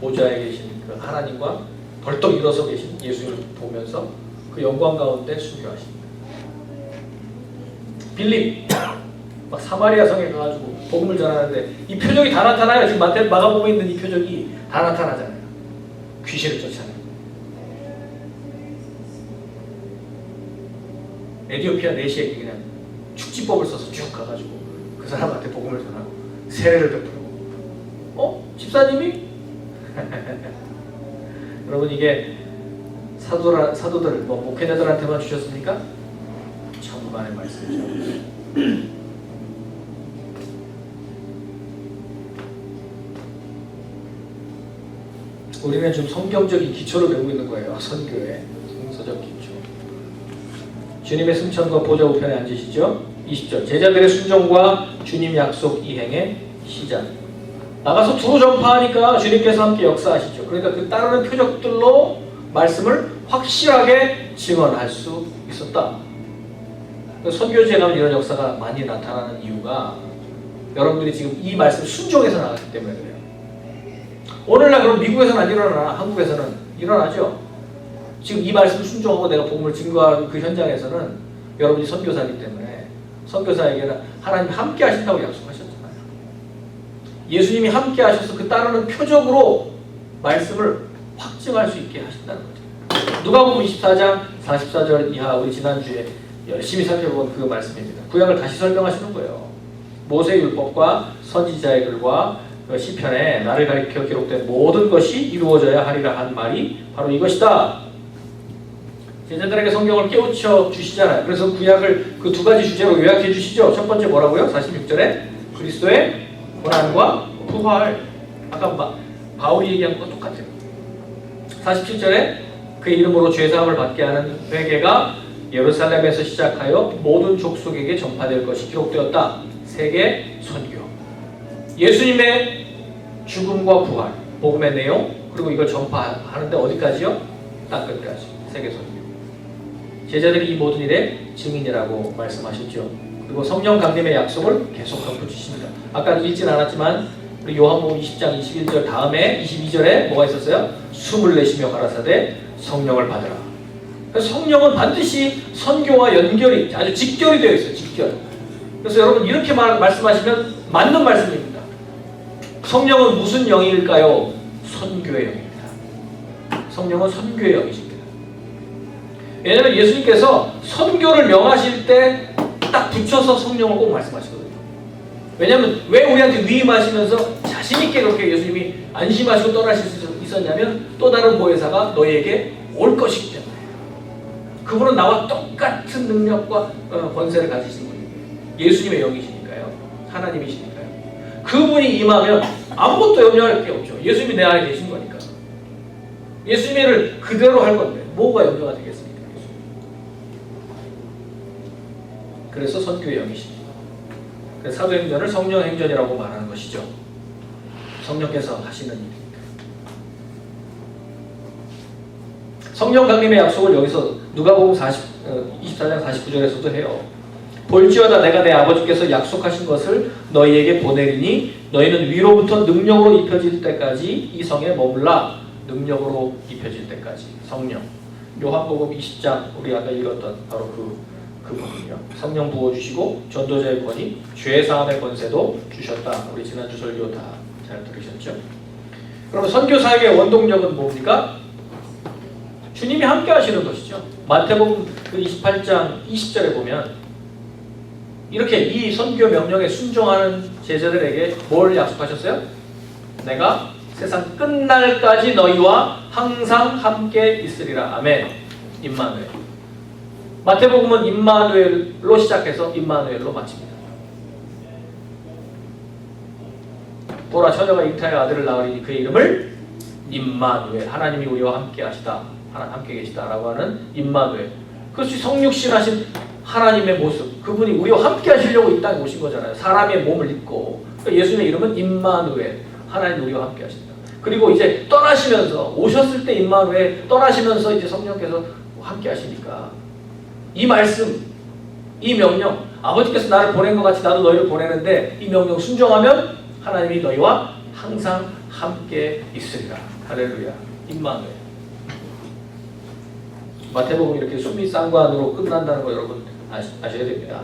보좌에 계신 그 하나님과 벌떡 일어서 계신 예수님을 보면서 그 영광 가운데 순교하십니다. 빌립 막 사마리아 성에 가가지고 복음을 전하는데 이 표적이 다 나타나요. 지금 마가복음에 있는 이 표적이 다 나타나잖아요. 귀신을 쫓아내고 에티오피아 내시에게 그냥 축지법을 써서 쭉 가가지고 그 사람한테 복음을 전하고 세례를 베풀고 집사님이? 여러분 이게 사도들 목회자들한테만 주셨습니까? 천만의 말씀이죠. 우리는 좀 성경적인 기초를 배우고 있는 거예요. 선교의 성서적 기초. 주님의 승천과 보좌 우편에 앉으시죠. 20절 제자들의 순종과 주님 약속 이행의 시작. 나가서 두루 전파하니까 주님께서 함께 역사하시죠. 그러니까 그 따르는 표적들로 말씀을 확실하게 증언할 수 있었다. 선교지에 가면 이런 역사가 많이 나타나는 이유가 여러분들이 지금 이 말씀 순종해서 나갔기 때문에 그래요. 오늘날 그럼 미국에서는 안 일어나나 한국에서는 일어나죠. 지금 이 말씀 순종하고 내가 복음을 증거하는 그 현장에서는 여러분이 선교사이기 때문에 선교사에게는 하나님 함께 하신다고 약속하셨잖아요. 예수님이 함께 하셔서 그 따르는 표적으로 말씀을 확증할 수 있게 하신다는 거죠. 누가복음 24장 44절 이하 우리 지난주에 열심히 살펴본 그 말씀입니다. 구약을 다시 설명하시는 거예요. 모세의 율법과 선지자의 글과 시편에 나를 가리켜 기록된 모든 것이 이루어져야 하리라 한 말이 바로 이것이다. 제자들에게 성경을 깨우쳐 주시잖아요. 그래서 구약을 그 두 가지 주제로 요약해 주시죠. 첫 번째 뭐라고요? 46절에 그리스도의 고난과 부활. 아까 바울이 얘기한 것과 똑같아요. 47절에 그의 이름으로 죄사함을 받게 하는 회개가 예루살렘에서 시작하여 모든 족속에게 전파될 것이 기록되었다. 세계 선교. 예수님의 죽음과 부활, 복음의 내용, 그리고 이걸 전파하는데 어디까지요? 땅끝까지. 세계 선교. 제자들이 이 모든 일의 증인이라고 말씀하셨죠. 그리고 성령 강림의 약속을 계속 덧붙이십니다. 아까 읽진 않았지만 우리 요한복음 20장 21절 다음에 22절에 뭐가 있었어요? 숨을 내쉬며 가라사대 성령을 받으라. 그래서 성령은 반드시 선교와 연결이 아주 직결이 되어 있어요. 직결. 그래서 여러분 이렇게 말씀하시면 맞는 말씀입니다. 성령은 무슨 영일까요? 선교의 영입니다. 성령은 선교의 영이십니다. 왜냐하면 예수님께서 선교를 명하실 때 딱 붙여서 성령을 꼭 말씀하시거든요. 왜냐하면 왜 우리한테 위임하시면서 자신있게 그렇게 예수님이 안심하시고 떠나실 수 있었냐면 또 다른 보혜사가 너희에게 올 것이기 때문에. 그분은 나와 똑같은 능력과 권세를 가지신 분이에요. 예수님의 영이시니까요. 하나님이시니까요. 그분이 임하면 아무것도 염려할 게 없죠. 예수님이 내 안에 계신 거니까. 예수님의 일을 그대로 할 건데 뭐가 염려가 되겠습니까? 그래서 선교의 영이십니다. 그래서 사도행전을 성령행전이라고 말하는 것이죠. 성령께서 하시는 일입니다. 성령 강림의 약속을 여기서 누가복음 24장 49절에서도 해요. 볼지어다 내가 내 아버지께서 약속하신 것을 너희에게 보내리니 너희는 위로부터 능력으로 입혀질 때까지 이 성에 머물라. 능력으로 입혀질 때까지. 성령. 요한복음 20장 우리 아까 읽었던 바로 그 부분이요. 성령 부어주시고 전도자의 권위, 죄사함의 권세도 주셨다. 우리 지난주 설교 다 잘 들으셨죠? 그럼 선교사에게 원동력은 뭡니까? 주님이 함께 하시는 것이죠. 마태복음 28장 20절에 보면 이렇게 이 선교 명령에 순종하는 제자들에게 뭘 약속하셨어요? 내가 세상 끝날까지 너희와 항상 함께 있으리라. 아멘. 임마누엘. 마태복음은 임마누엘로 시작해서 임마누엘로 마칩니다. 보라 처녀가 잉타의 아들을 낳으리니 그의 이름을 임마누엘. 하나님이 우리와 함께 하시다. 함께 계시다라고 하는 임마누엘. 그것이 성육신 하신 하나님의 모습. 그분이 우리와 함께 하시려고 이 땅에 오신 거잖아요. 사람의 몸을 입고. 예수님의 이름은 임마누엘. 하나님 우리와 함께 하신다. 그리고 이제 떠나시면서 오셨을 때 임마누엘, 떠나시면서 이제 성령께서 함께 하시니까 이 말씀, 이 명령, 아버지께서 나를 보낸 것 같이 나도 너희를 보내는데 이 명령 순종하면 하나님이 너희와 항상 함께 있으리라. 할렐루야. 임마누엘. 마태복음 이렇게 수미 쌍관으로 끝난다는 거 여러분 아셔야 됩니다.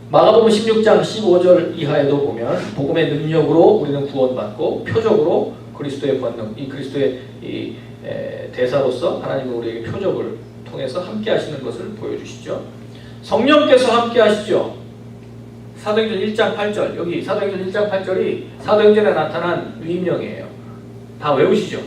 마가복음 16장 15절 이하에도 보면 복음의 능력으로 우리는 구원받고 표적으로 그리스도의 권능, 이 그리스도의 이 대사로서 하나님은 우리에게 표적을 통해서 함께 하시는 것을 보여주시죠. 성령께서 함께 하시죠. 사도행전 1장 8절, 여기 사도행전 1장 8절이 사도행전에 나타난 위임령이에요. 다 외우시죠?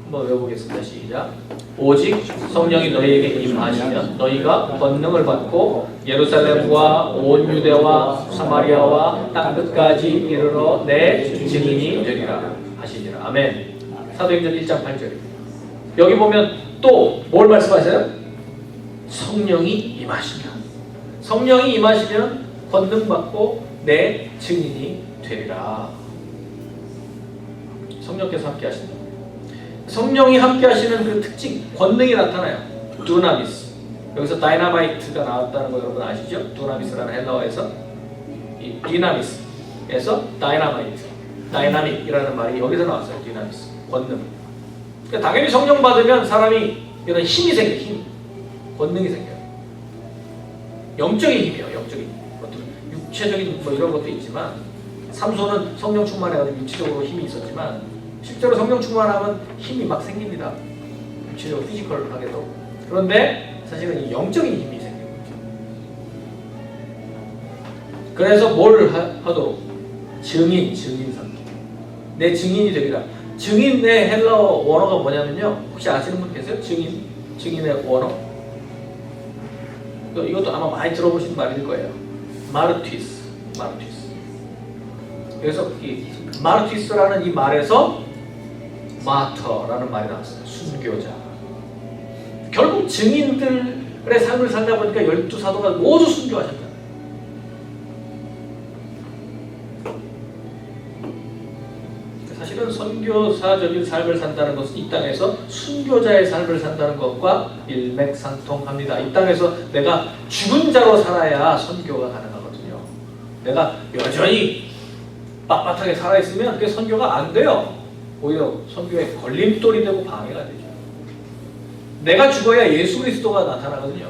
한번 외워보겠습니다. 시작. 오직 성령이 너희에게 임하시면 너희가 권능을 받고 예루살렘과 온 유대와 사마리아와 땅 끝까지 이르러 내 증인이 되리라 하시니라. 아멘. 사도행전 1장 8절. 여기 보면 또 뭘 말씀하세요? 성령이 임하시면. 성령이 임하시면 권능 받고 내 증인이 되리라. 성령께서 함께 하신다. 성령이 함께 하시는 그 특징, 권능이 나타나요. 두나미스. 여기서 다이나마이트가 나왔다는 거 여러분 아시죠? 두나미스라는 헬라어에서 이 디나미스에서 다이나마이트, 다이나믹이라는 말이 여기서 나왔어요. 디나미스, 권능. 그러니까 당연히 성령 받으면 사람이 이런 힘이 생겨요. 힘, 권능이 생겨요. 영적인 힘이에요. 영적인 힘. 육체적인 뭐 이런 것도 있지만 삼손은 성령 충만해가지고 육체적으로 힘이 있었지만 실제로 성령 충만하면 힘이 막 생깁니다. 육체적으로 피지컬하게도. 그런데 사실은 이 영적인 힘이 생기는 거죠. 그래서 뭘 하도록? 증인 삼기. 내 증인이 되리라. 증인의 헬라어 원어가 뭐냐면요. 혹시 아시는 분 계세요? 증인의 원어? 이것도 아마 많이 들어보신 말일 거예요. 마르티스. 그래서 이 마르티스라는 이 말에서 마터라는 말이 나왔어요. 순교자. 결국 증인들의 삶을 살다 보니까 12사도가 모두 순교하셨다. 사실은 선교사적인 삶을 산다는 것은 이 땅에서 순교자의 삶을 산다는 것과 일맥상통합니다. 이 땅에서 내가 죽은 자로 살아야 선교가 가능하거든요. 내가 여전히 빳빳하게 살아있으면 그게 선교가 안 돼요. 오히려 선교에 걸림돌이 되고 방해가 되죠. 내가 죽어야 예수 그리스도가 나타나거든요.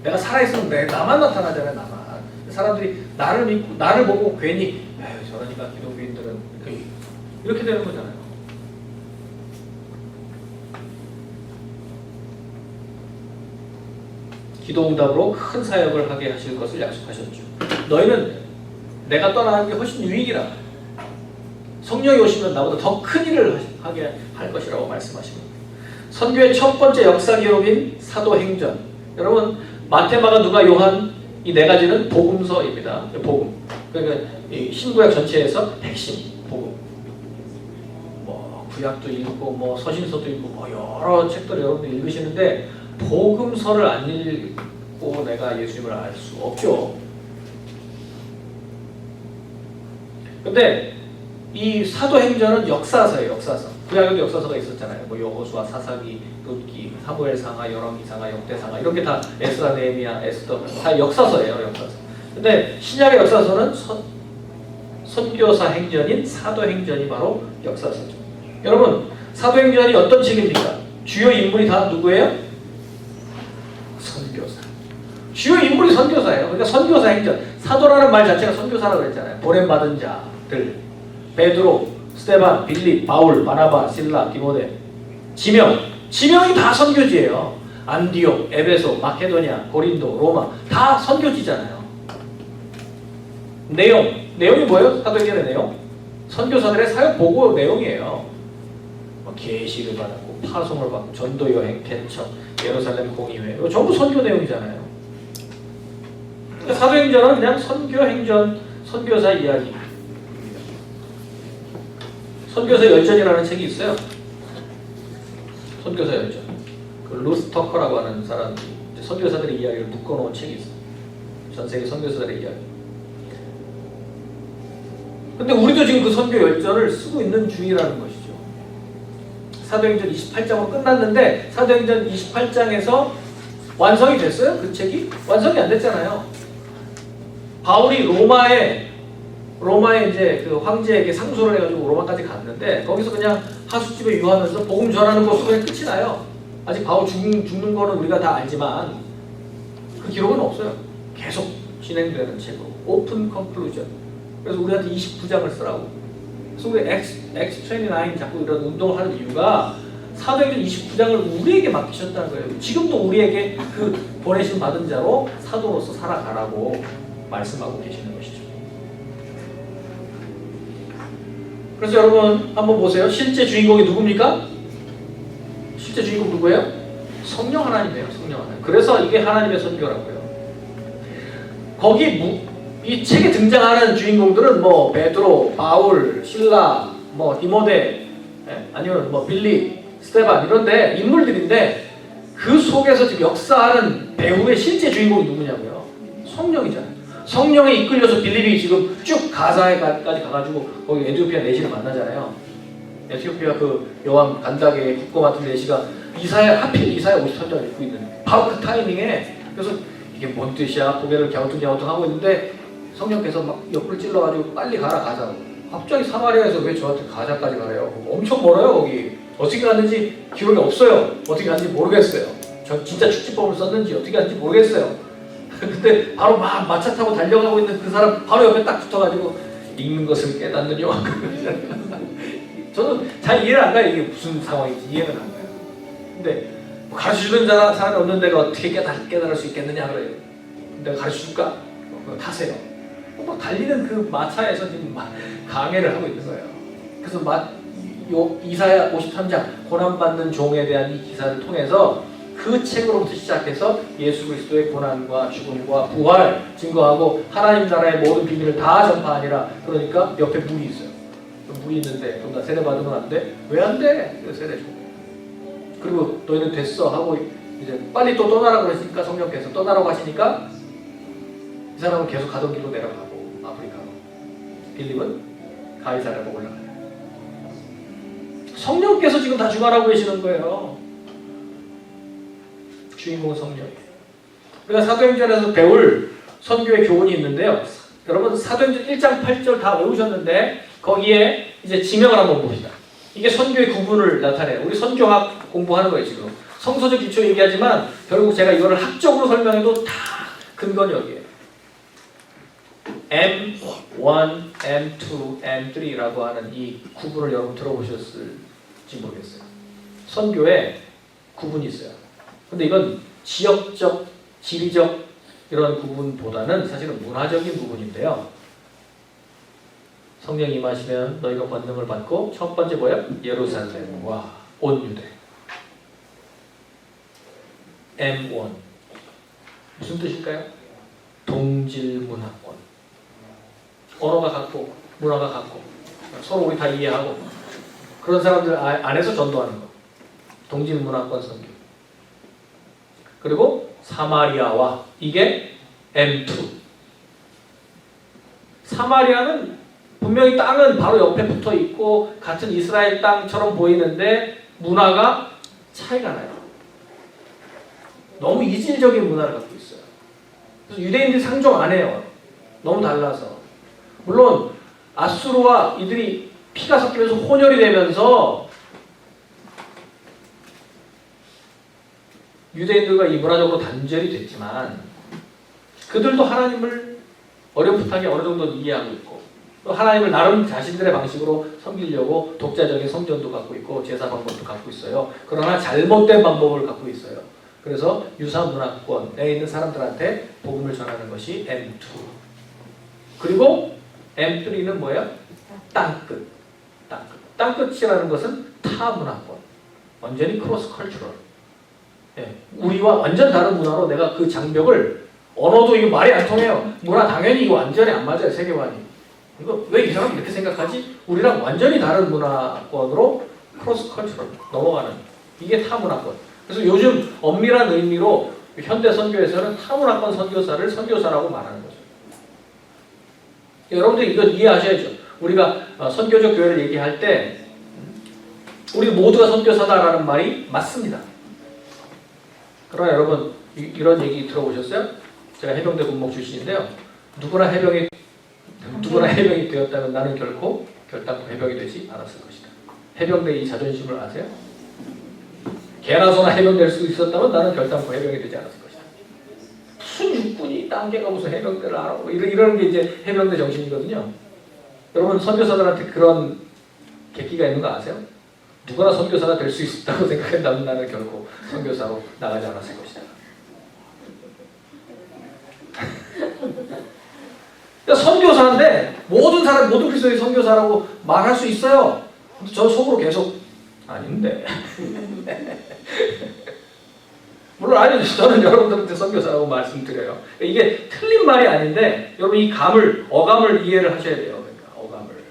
내가 살아있으면 나만 나타나잖아요. 나만. 사람들이 나를 믿고 나를 보고 괜히 저러니까 기독교인들은 이렇게 되는 거잖아요. 기도응답으로 큰 사역을 하게 하실 것을 약속하셨죠. 너희는 내가 떠나는 게 훨씬 유익이라. 성령이 오시면 나보다 더 큰 일을 하게 할 것이라고 말씀하십니다. 선교의 첫 번째 역사 기록인 사도행전. 여러분 마태, 마가, 누가, 요한 이 네 가지는 복음서입니다. 복음. 그러니까 이 신구약 전체에서 핵심 복음. 뭐 구약도 읽고 뭐 서신서도 읽고 뭐 여러 책들 여러분들 읽으시는데 복음서를 안 읽고 내가 예수님을 알 수 없죠. 근데 이 사도행전은 역사서예요. 역사서. 구약에도 역사서가 있었잖아요. 뭐 여호수아, 사사기, 룻기, 사무엘상하, 열왕기상하, 역대상하 이런 게 다 에스라, 느헤미야, 에스더 다 역사서예요. 역사서. 근데 신약의 역사서는 선교사 행전인 사도행전이 바로 역사서죠. 여러분 사도행전이 어떤 책입니까? 주요 인물이 다 누구예요? 선교사. 주요 인물이 선교사예요. 그러니까 선교사 행전. 사도라는 말 자체가 선교사라고 그랬잖아요. 보냄받은 자들. 베드로, 스데반, 빌립, 바울, 바나바, 실라, 디모데. 지명이 다 선교지예요. 안디옥, 에베소, 마케도니아, 고린도, 로마 다 선교지잖아요. 내용이 뭐예요? 사도행전의 내용? 선교사들의 사역 보고 내용이에요. 계시를 받았고 파송을 받고 전도 여행, 개척, 예루살렘 공의회 이거 전부 선교 내용이잖아요. 그러니까 사도행전은 그냥 선교 행전, 선교사 이야기. 선교사 열전이라는 책이 있어요. 선교사 열전. 그 루스 터커라고 하는 사람이 선교사들의 이야기를 묶어놓은 책이 있어요. 전 세계 선교사들의 이야기. 근데 우리도 지금 그 선교 열전을 쓰고 있는 중이라는 것이죠. 사도행전 28장으로 끝났는데 사도행전 28장에서 완성이 됐어요? 그 책이? 완성이 안 됐잖아요. 바울이 로마에 로마에 이제 그 황제에게 상소를 해가지고 로마까지 갔는데 거기서 그냥 하숙집에 유하면서 복음 전하는 것으로 그냥 끝이 나요. 아직 바울 죽는 거는 우리가 다 알지만 그 기록은 없어요. 계속 진행되는 책으로 오픈 컨클루전. 그래서 우리한테 29장을 쓰라고. 그래서 우리 X29 자꾸 이런 운동을 하는 이유가 사도행전 29장을 우리에게 맡기셨다는 거예요. 지금도 우리에게 그 보내심 받은 자로 사도로서 살아가라고 말씀하고 계시는 것이죠. 그래서 여러분 한번 보세요. 실제 주인공이 누굽니까? 실제 주인공 누구예요? 성령 하나님이에요. 성령 하나님. 그래서 이게 하나님의 선교라고요. 거기 이 책에 등장하는 주인공들은 뭐 베드로, 바울, 실라, 뭐 디모데, 아니면 뭐 빌립, 스테반 이런데 인물들인데 그 속에서 지금 역사하는 배우의 실제 주인공이 누구냐고요? 성령이잖아요. 성령에 이끌려서 빌립이 지금 쭉 가사에까지 가가지고 거기 에티오피아 내시를 만나잖아요. 에티오피아 그 여왕 간다게 국고 맡은 내시가 하필 이사야 53장을 읽고 있는 바로 그 타이밍에 그래서 이게 뭔 뜻이야? 고개를 갸우뚱갸우뚱 하고 있는데 성령께서 막 옆을 찔러가지고 빨리 가라 가자고. 갑자기 사마리아에서 왜 저한테 가자까지 가래요? 엄청 멀어요 거기. 어떻게 갔는지 기록이 없어요. 어떻게 갔는지 모르겠어요. 전 진짜 축지법을 썼는지 어떻게 갔는지 모르겠어요. 근데 바로 막 마차 타고 달려가고 있는 그 사람 바로 옆에 딱 붙어가지고 읽는 것을 깨닫는 요한. 저는 잘 이해를 안 가요. 이게 무슨 상황인지 이해는 안 가요. 근데 가르쳐주는 사람이 없는 데가 어떻게 깨달을 수 있겠느냐 그래요. 내가 가르쳐줄까? 타세요. 막 달리는 그 마차에서 지금 막 강해를 하고 있는 거예요. 그래서 이사야 53장 고난받는 종에 대한 이 기사를 통해서 그 책으로부터 시작해서 예수 그리스도의 고난과 죽음과 부활 증거하고 하나님 나라의 모든 비밀을 다 전파하니라. 그러니까 옆에 물이 있어요. 물이 있는데 그럼 나 세례 받으면 안 돼? 왜 안 돼? 세례 줘. 그리고 너희는 됐어 하고 이제 빨리 또 떠나라 그러시니까 성령께서 떠나라고 하시니까 이 사람은 계속 가던 길로 내려가고 아프리카로. 빌립은 가이사랴로 올라가요. 성령께서 지금 다 주관하고 계시는 거예요. 주인공 성령이에요. 우리가 사도행전에서 배울 선교의 교훈이 있는데요. 여러분 사도행전 1장 8절 다 외우셨는데 거기에 이제 지명을 한번 봅시다. 이게 선교의 구분을 나타내요. 우리 선교학 공부하는 거예요 지금. 성서적 기초 얘기하지만 결국 제가 이거를 학적으로 설명해도 다 근거는 여기에요. M1, M2, M3라고 하는 이 구분을 여러분 들어보셨을지 모르겠어요. 선교에 구분이 있어요. 근데 이건 지역적, 지리적 이런 구분보다는 사실은 문화적인 부분인데요. 성령 임하시면 너희가 권능을 받고 첫 번째 뭐예요? 예루살렘과 온 유대. M1 무슨 뜻일까요? 동질 문화권. 언어가 같고 문화가 같고 서로 우리 다 이해하고 그런 사람들 안에서 전도하는 거. 동질 문화권 선교. 그리고 사마리아와 이게 M2. 사마리아는 분명히 땅은 바로 옆에 붙어 있고 같은 이스라엘 땅처럼 보이는데 문화가 차이가 나요. 너무 이질적인 문화를 갖고 있어요. 그래서 유대인들이 상종 안 해요. 너무 달라서. 물론 아수르와 이들이 피가 섞이면서 혼혈이 되면서 유대인들과 이 문화적으로 단절이 됐지만 그들도 하나님을 어렴풋하게 어느 정도 이해하고 있고 또 하나님을 나름 자신들의 방식으로 섬기려고 독자적인 성전도 갖고 있고 제사 방법도 갖고 있어요. 그러나 잘못된 방법을 갖고 있어요. 그래서 유사 문화권에 있는 사람들한테 복음을 전하는 것이 M2. 그리고 M3는 뭐예요? 땅끝. 땅끝이라는 것은 타 문화권. 완전히 크로스 컬처럴. 예, 우리와 완전 다른 문화로 내가 그 장벽을 언어도 이거 말이 안 통해요. 문화 당연히 이거 완전히 안 맞아요. 세계관이. 이거 왜 이 사람이 이렇게 생각하지? 우리랑 완전히 다른 문화권으로 크로스 컬처럴 넘어가는 이게 타 문화권. 그래서 요즘 엄밀한 의미로 현대 선교에서는 타 문화권 선교사를 선교사라고 말하는 거죠. 여러분들 이거 이해하셔야죠. 우리가 선교적 교회를 얘기할 때 우리 모두가 선교사다라는 말이 맞습니다. 그러나 여러분 이런 얘기 들어보셨어요? 제가 해병대 군목 출신인데요. 누구나 해병에 누구나 해병이 되었다면 나는 결코 결단코 해병이 되지 않았을 것이다. 해병대의 자존심을 아세요? 개나 소나 해병될 수 있었다면 나는 결단코 해병이 되지 않았을 것이다. 무슨 육군이 딴개가 무슨 해병대를 알아보고 이런 게 이제 해병대 정신이거든요. 여러분 선교사들한테 그런 객기가 있는 거 아세요? 누구나 선교사가 될 수 있다고 생각한다면 나는 결코 선교사로 나가지 않았을 것이다. 그러니까 선교사인데 모든 그리스도의 선교사라고 말할 수 있어요. 근데 저 속으로 계속 아닌데. 물론 아니죠. 저는 여러분들한테 선교사라고 말씀드려요. 이게 틀린 말이 아닌데 여러분 이 어감을 이해를 하셔야 돼요. 그러니까 어감을.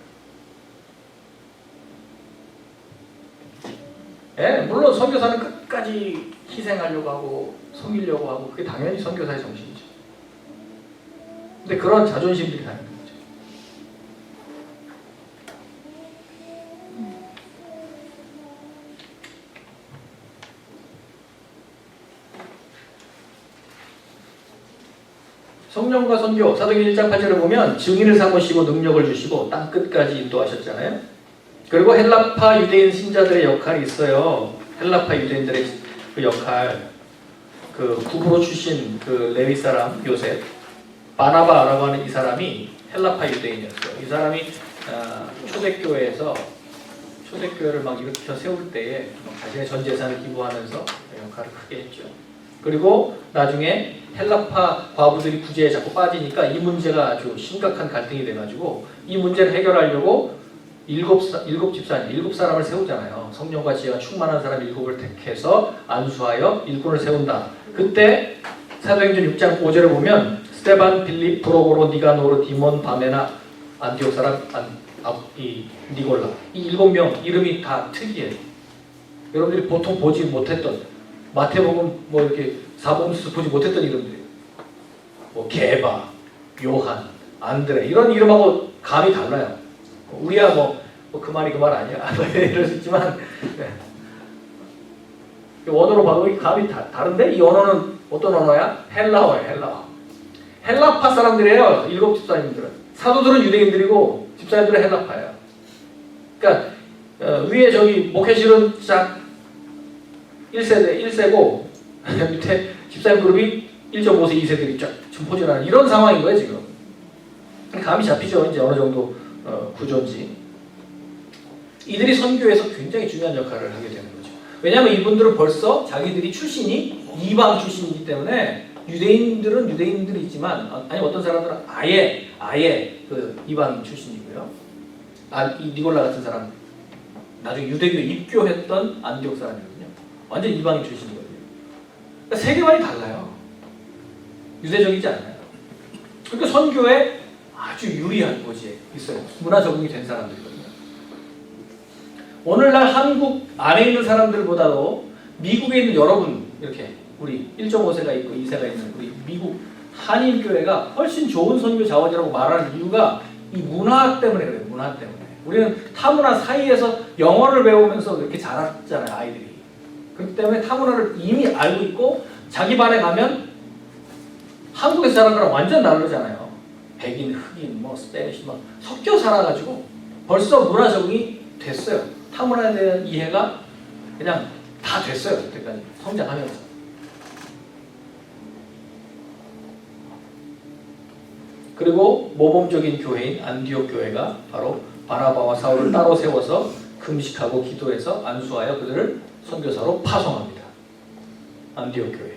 예, 물론 선교사는 끝까지 희생하려고 하고 섬기려고 하고 그게 당연히 선교사의 정신이죠. 근데 그런 자존심들이 다 있는 거죠. 성령과 선교, 사도행전 1장 8절을 보면 증인을 삼으시고 능력을 주시고 땅 끝까지 인도하셨잖아요. 그리고 헬라파 유대인 신자들의 역할이 있어요. 헬라파 유대인들의 그 역할, 그 구브로 출신 그 레위 사람 요셉, 바나바라고 하는 이 사람이 헬라파 유대인이었어요. 이 사람이 초대교회를 막 일으켜 세울 때에 자신의 전 재산을 기부하면서 역할을 크게 했죠. 그리고 나중에 헬라파 과부들이 구제에 자꾸 빠지니까 이 문제가 아주 심각한 갈등이 돼가지고 이 문제를 해결하려고 일곱 사람을 세우잖아요. 성령과 지혜가 충만한 사람 7을 택해서 안수하여 일꾼을 세운다. 그때 사도행전 6장 5절을 보면 스테반, 빌립, 프로고로, 니가노르, 디몬, 바메나, 안디옥 사람 니골라 이 7명 이름이 다 특이해요. 여러분들이 보통 보지 못했던 마태복음 뭐 이렇게 사복음서 보지 못했던 이름들이에요. 뭐 게바, 요한, 안드레 이런 이름하고 감이 달라요. 우리야 뭐 그 말이 그 말 아니야 이럴 수 있지만 네. 원어로 봐도 이 감이 다른데 이 언어는 어떤 언어야? 헬라어예요. 헬라파 사람들이에요. 7 집사님들은. 사도들은 유대인들이고 집사님들은 헬라파예요. 그러니까 위에 저기 목회실은 쫙 1세고 밑에 집사님 그룹이 1.5세, 2세들이 쫙 지금 포진하는 이런 상황인 거예요 지금. 감이 잡히죠. 이제 어느 정도 구조인지. 이들이 선교에서 굉장히 중요한 역할을 하게 되는 거죠. 왜냐하면 이분들은 벌써 자기들이 출신이 이방 출신이기 때문에 유대인들은 유대인들이지만 어떤 사람들은 아예 그 이방 출신이고요. 이 니골라 같은 사람 나중에 유대교에 입교했던 안디옥 사람이거든요. 완전 이방인 출신이거든요. 그러니까 세계관이 달라요. 유대적이지 않아요. 그러니까 선교에 아주 유리한 곳이 있어요. 문화 적응이 된 사람들이거든요. 오늘날 한국 안에 있는 사람들보다도 미국에 있는 여러분 이렇게 우리 1.5세가 있고 2세가 있는 우리 미국 한인교회가 훨씬 좋은 선교 자원이라고 말하는 이유가 이 문화 때문에 그래요. 문화 때문에. 우리는 타문화 사이에서 영어를 배우면서 이렇게 자랐잖아요. 아이들이. 그렇기 때문에 타문화를 이미 알고 있고 자기 반에 가면 한국에서 자란 거랑 완전 다르잖아요. 백인, 흑인, 뭐 스페니쉬 막 섞여 살아가지고 벌써 문화 적응이 됐어요. 타문화에 대한 이해가 그냥 다 됐어요. 그때까지 성장하면서. 그리고 모범적인 교회인 안디옥 교회가 바로 바나바와 사울을 따로 세워서 금식하고 기도해서 안수하여 그들을 선교사로 파송합니다. 안디옥 교회.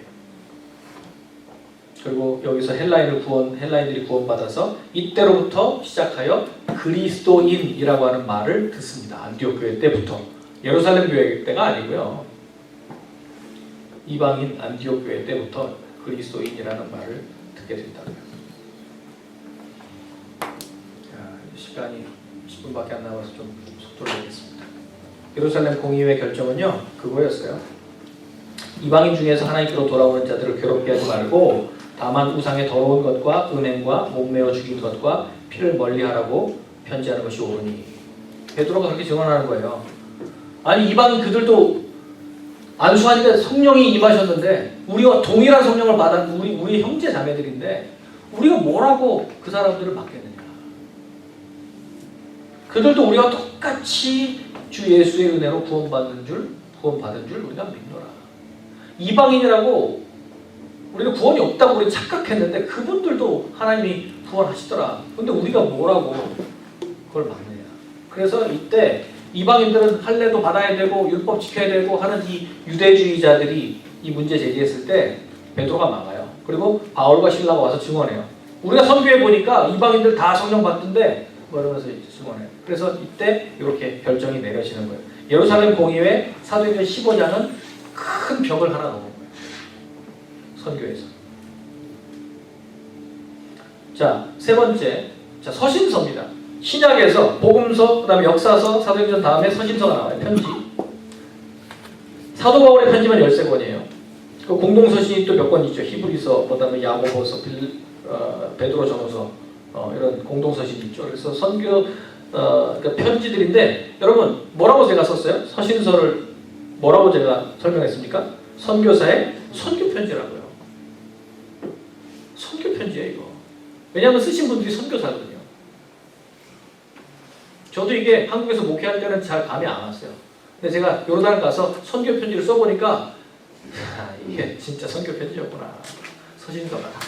그리고 여기서 헬라인들이 구원받아서 이때로부터 시작하여 그리스도인이라고 하는 말을 듣습니다. 안디옥 교회 때부터. 예루살렘 교회 때가 아니고요. 이방인 안디옥 교회 때부터 그리스도인이라는 말을 듣게 된다고요. 시간이 10분밖에 안 남아서 좀 속도를 내겠습니다. 예루살렘 공의회 결정은요. 그거였어요. 이방인 중에서 하나님께로 돌아오는 자들을 괴롭게 하지 말고 다만 우상의 더러운 것과 은행과 목매어 죽인 것과 피를 멀리하라고 편지하는 것이 옳으니. 베드로가 그렇게 증언하는 거예요. 아니 이방인 그들도 안수하니까 성령이 임하셨는데 우리와 동일한 성령을 받은 우리 형제 자매들인데 우리가 뭐라고 그 사람들을 맡겠느냐. 그들도 우리가 똑같이 주 예수의 은혜로 구원받은 줄 우리가 믿노라. 이방인이라고 우리는 구원이 없다고 우리 착각했는데 그분들도 하나님이 구원하시더라. 근데 우리가 뭐라고 그걸 막느냐. 그래서 이때 이방인들은 할례도 받아야 되고 율법 지켜야 되고 하는 이 유대주의자들이 이 문제 제기했을 때 베드로가 막아요. 그리고 바울과 실라가 와서 증언해요. 우리가 선교해 보니까 이방인들 다 성령 받던데 뭐 이러면서 증언해요. 그래서 이때 이렇게 결정이 내려지는 거예요. 예루살렘 공의회 사도행전 15장은 큰 벽을 하나 넘은 거예요. 선교에서. 자, 세 번째. 자, 서신서입니다. 신약에서 복음서, 그다음에 역사서, 사도행전 다음에 서신서가 나와요. 편지. 사도 바울의 편지만 13권이에요. 그 공동서신이 또 몇 권 있죠. 히브리서, 그다음에 야고보서, 베드로 전후서 이런 공동서신이 있죠. 그래서 선교 그러니까 편지들인데 여러분 뭐라고 제가 썼어요? 서신서를 뭐라고 제가 설명했습니까? 선교사의 선교 편지라고요. 선교 편지예요 이거. 왜냐하면 쓰신 분들이 선교사거든요. 저도 이게 한국에서 목회할 때는 잘 감이 안 왔어요. 근데 제가 요르단 가서 선교 편지를 써보니까 이게 진짜 선교 편지였구나. 서신서가 다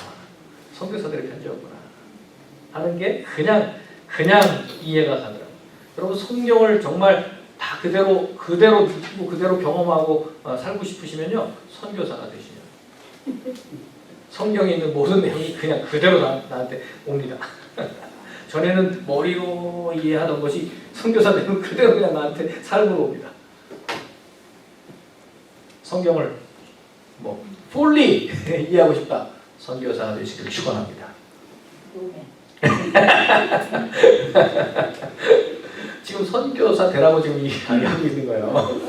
선교사들의 편지였구나 하는 게 그냥 이해가 가더라고요. 여러분 성경을 정말 다 그대로 느끼고 그대로 경험하고 살고 싶으시면요 선교사가 되시면 성경에 있는 모든 내용이 그냥 그대로 나한테 옵니다. 전에는 머리로 이해하던 것이 선교사 되면 그대로 그냥 나한테 삶으로 옵니다. 성경을 뭐 fully 이해하고 싶다. 선교사가 되시길 축원합니다. 지금 선교사 되라고 지금 이야기하고 있는 거예요.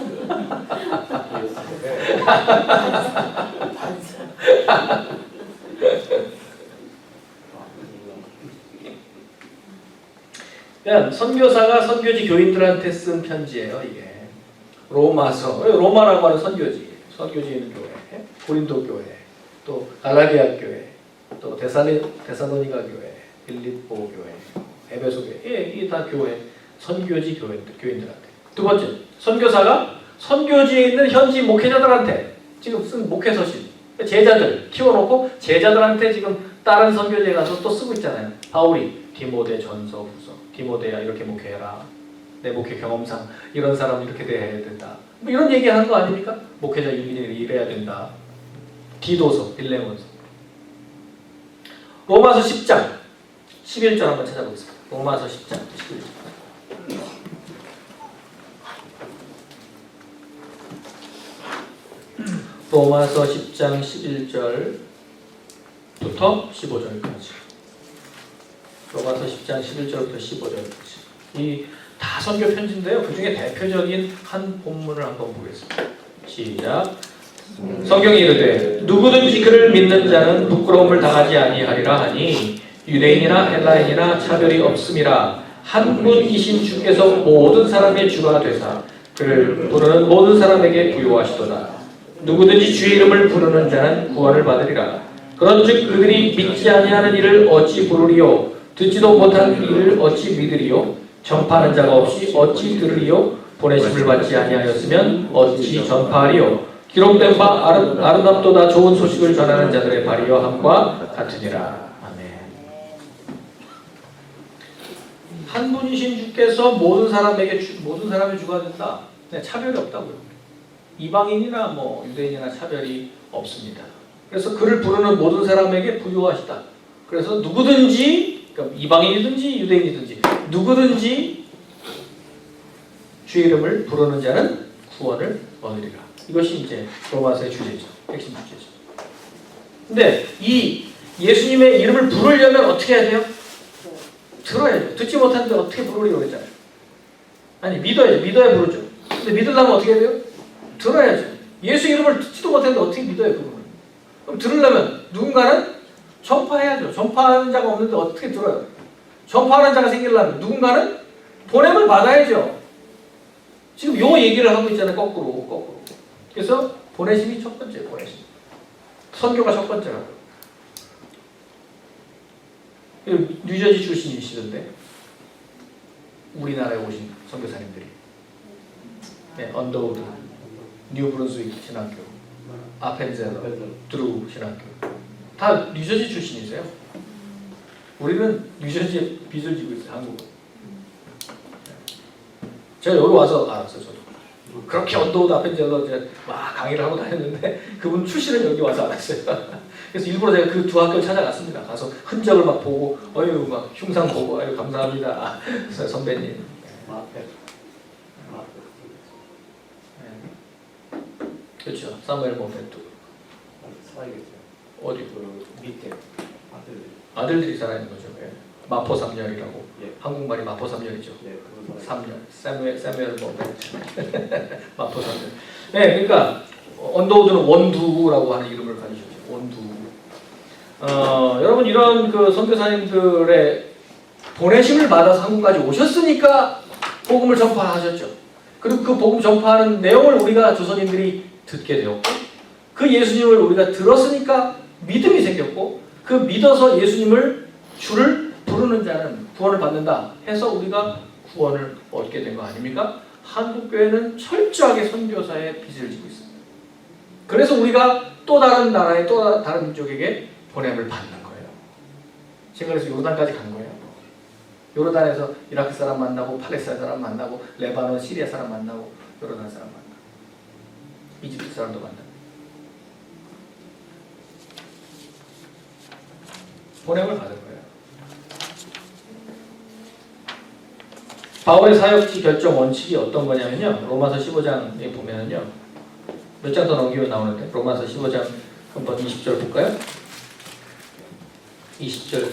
그러니까 선교사가 선교지 교인들한테 쓴 편지예요. 이게 로마서, 로마라고 하는 선교지 있는 교회, 고린도 교회, 또 갈라디아 교회, 또 데살로니가 교회, 빌립보 교회, 에베소 교회, 이게 다 교회, 선교지 교인들한테. 두 번째, 선교사가 선교지에 있는 현지 목회자들한테 지금 쓴 목회서신, 제자들 키워놓고 제자들한테 지금 다른 선교지에 가서 또 쓰고 있잖아요. 바울이 디모데 전서 후서, 디모데야 이렇게 목회해라. 내 목회 경험상 이런 사람은 이렇게 대해야 된다. 뭐 이런 얘기하는 거 아닙니까? 목회자 일일이 이래야 된다. 디도서, 빌레몬서. 로마서 10장 11절 한번 찾아보겠습니다. 로마서 10장 11절. 로마서 10장 11절부터 15절까지. 로마서 10장 11절부터 15절까지. 이 다 선교 편지인데요. 그 중에 대표적인 한 본문을 한번 보겠습니다. 시작. 성경이 이르되 누구든지 그를 믿는 자는 부끄러움을 당하지 아니하리라 하니 유대인이나 헬라인이나 차별이 없음이라 한 분이신 주께서 모든 사람의 주가 되사 그를 부르는 모든 사람에게 부요하시도다. 누구든지 주의 이름을 부르는 자는 구원을 받으리라. 그런즉 그들이 믿지 아니하는 이를 어찌 부르리요? 듣지도 못한 이를 어찌 믿으리요? 전파하는 자가 없이 어찌 들으리요? 보내심을 받지 아니하였으면 어찌 전파하리요? 기록된 바 아름답도다 좋은 소식을 전하는 자들의 발이여 함과 같으니라. 아멘. 한 분이신 주께서 모든 사람의 주가 된다. 네, 차별이 없다고요. 이방인이나 뭐 유대인이나 차별이 없습니다. 그래서 그를 부르는 모든 사람에게 부요하시다. 그래서 누구든지, 그러니까 이방인이든지 유대인이든지 누구든지 주의 이름을 부르는 자는 구원을 얻으리라. 이것이 이제 로마서의 주제죠. 핵심 주제죠. 근데 이 예수님의 이름을 부르려면 어떻게 해야 돼요? 들어야죠. 듣지 못하는데 어떻게 부르려고 그랬잖아요. 아니 믿어야죠. 믿어야 부르죠. 근데 믿으려면 어떻게 해야 돼요? 들어야죠. 예수 이름을 듣지도 못하는데 어떻게 믿어요 그분을? 그럼 들으려면 누군가는 전파해야죠. 전파하는 자가 없는데 어떻게 들어요? 전파하는 자가 생기려면 누군가는 보냄을 받아야죠. 지금 요 얘기를 하고 있잖아요. 거꾸로. 그래서 보내심이 첫 번째, 보내심. 선교가 첫 번째라고요. 뉴저지 출신이시던데. 우리나라에 오신 선교사님들이. 네, 언더우드, 뉴브룬스윅 신학교, 아펜젤러, 드루 신학교. 다 뉴저지 출신이세요. 우리는 뉴저지에 빚을 지고 있어요, 한국은. 제가 여기 와서 알았어요, 저도. 그렇게 언더우드 아펜젤러 이제 막 강의를 하고 다녔는데 그분 출신은 여기 와서 알았어요. 그래서 일부러 제가 그 두 학교 찾아갔습니다. 가서 흔적을 막 보고, 어유 막 흉상 보고, 아유 감사합니다, 선배님. 그렇죠. 사무엘 모멘토. 어디 그 밑에 아들들이 살아있는 거죠. 예. 마포 3년이라고. 예. 한국말이 마포 3년이죠. 예, 3년. 사무엘 모멘토. 마포 3년. 네, 그러니까 언더우드는 원두라고 하는 이름을 가지셨죠. 원두. 여러분 이런 그 선교사님들의 보내심을 받아서 한국까지 오셨으니까 복음을 전파하셨죠. 그리고 그 복음 전파하는 내용을 우리가 조선인들이 듣게 되었고, 그 예수님을 우리가 들었으니까 믿음이 생겼고, 그 믿어서 예수님을 주를 부르는 자는 구원을 받는다 해서 우리가 구원을 얻게 된 거 아닙니까? 한국교회는 철저하게 선교사의 빚을 지고 있습니다. 그래서 우리가 또 다른 나라의 또 다른 민족에게 보냄을 받는 거예요. 제가 그래서 요르단까지 간 거예요. 요르단에서 이라크 사람 만나고, 팔레스타인 사람 만나고, 레바논, 시리아 사람 만나고, 요르단 사람 만나고, 이집트 사람도 만나고. 보냄을 받은 거예요. 바울의 사역지 결정 원칙이 어떤 거냐면요. 로마서 15장에 보면은요. 몇 장 더 넘기면 나오는데, 로마서 15장 한번 20절 볼까요? 20절,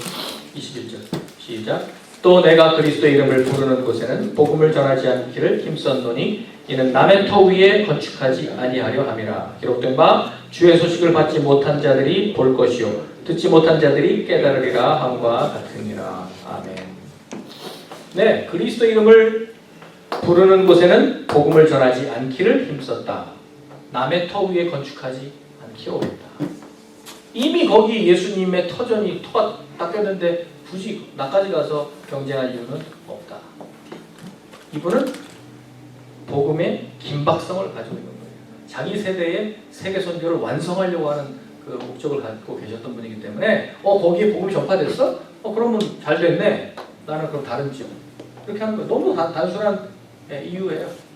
21절 시작. 또 내가 그리스도의 이름을 부르는 곳에는 복음을 전하지 않기를 힘썼노니 이는 남의 터 위에 건축하지 아니하려 함이라. 기록된 바 주의 소식을 받지 못한 자들이 볼 것이요 듣지 못한 자들이 깨달으리라 함과 같으니라. 아멘. 네, 그리스도의 이름을 부르는 곳에는 복음을 전하지 않기를 힘썼다. 남의 터 위에 건축하지 않기로 했다. 이미 거기 예수님의 터전이 터가 닦였는데 굳이 나까지 가서 경쟁할 이유는 없다. 이분은 복음의 긴박성을 가지고 있는 거예요. 자기 세대의 세계 선교를 완성하려고 하는 그 목적을 갖고 계셨던 분이기 때문에 거기에 복음이 전파됐어? 그러면 잘 됐네. 나는 그럼 다른 지역. 이렇게 하는 거예요. 너무 단순한 이유예요.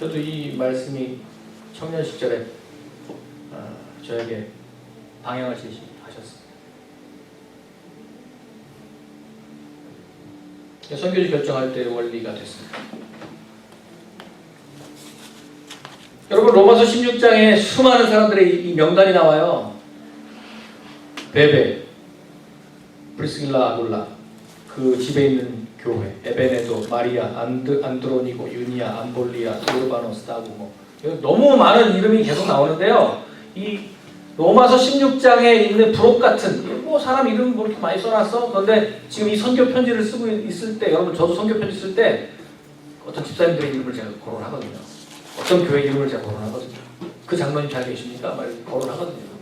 저도 이 말씀이 청년 시절에 저에게 방향을 제시하셨습니다. 선교지 결정할 때 원리가 됐습니다. 여러분 로마서 16장에 수많은 사람들의 이 명단이 나와요. 베베, 프리스길라, 아굴라, 그 집에 있는 교회, 에베네도, 마리아, 안드로니고, 유니아, 암볼리아, 우르바노스, 다고 너무 많은 이름이 계속 나오는데요. 이 로마서 16장에 있는 부록 같은 사람 이름 뭐 이렇게 많이 써놨어. 그런데 지금 이 선교 편지를 쓰고 있을 때, 여러분 저도 선교 편지 쓸 때 어떤 집사님들의 이름을 제가 거론하거든요. 어떤 교회 이름을 제가 거론하거든요. 그 장로님 잘 계십니까? 말 거론하거든요.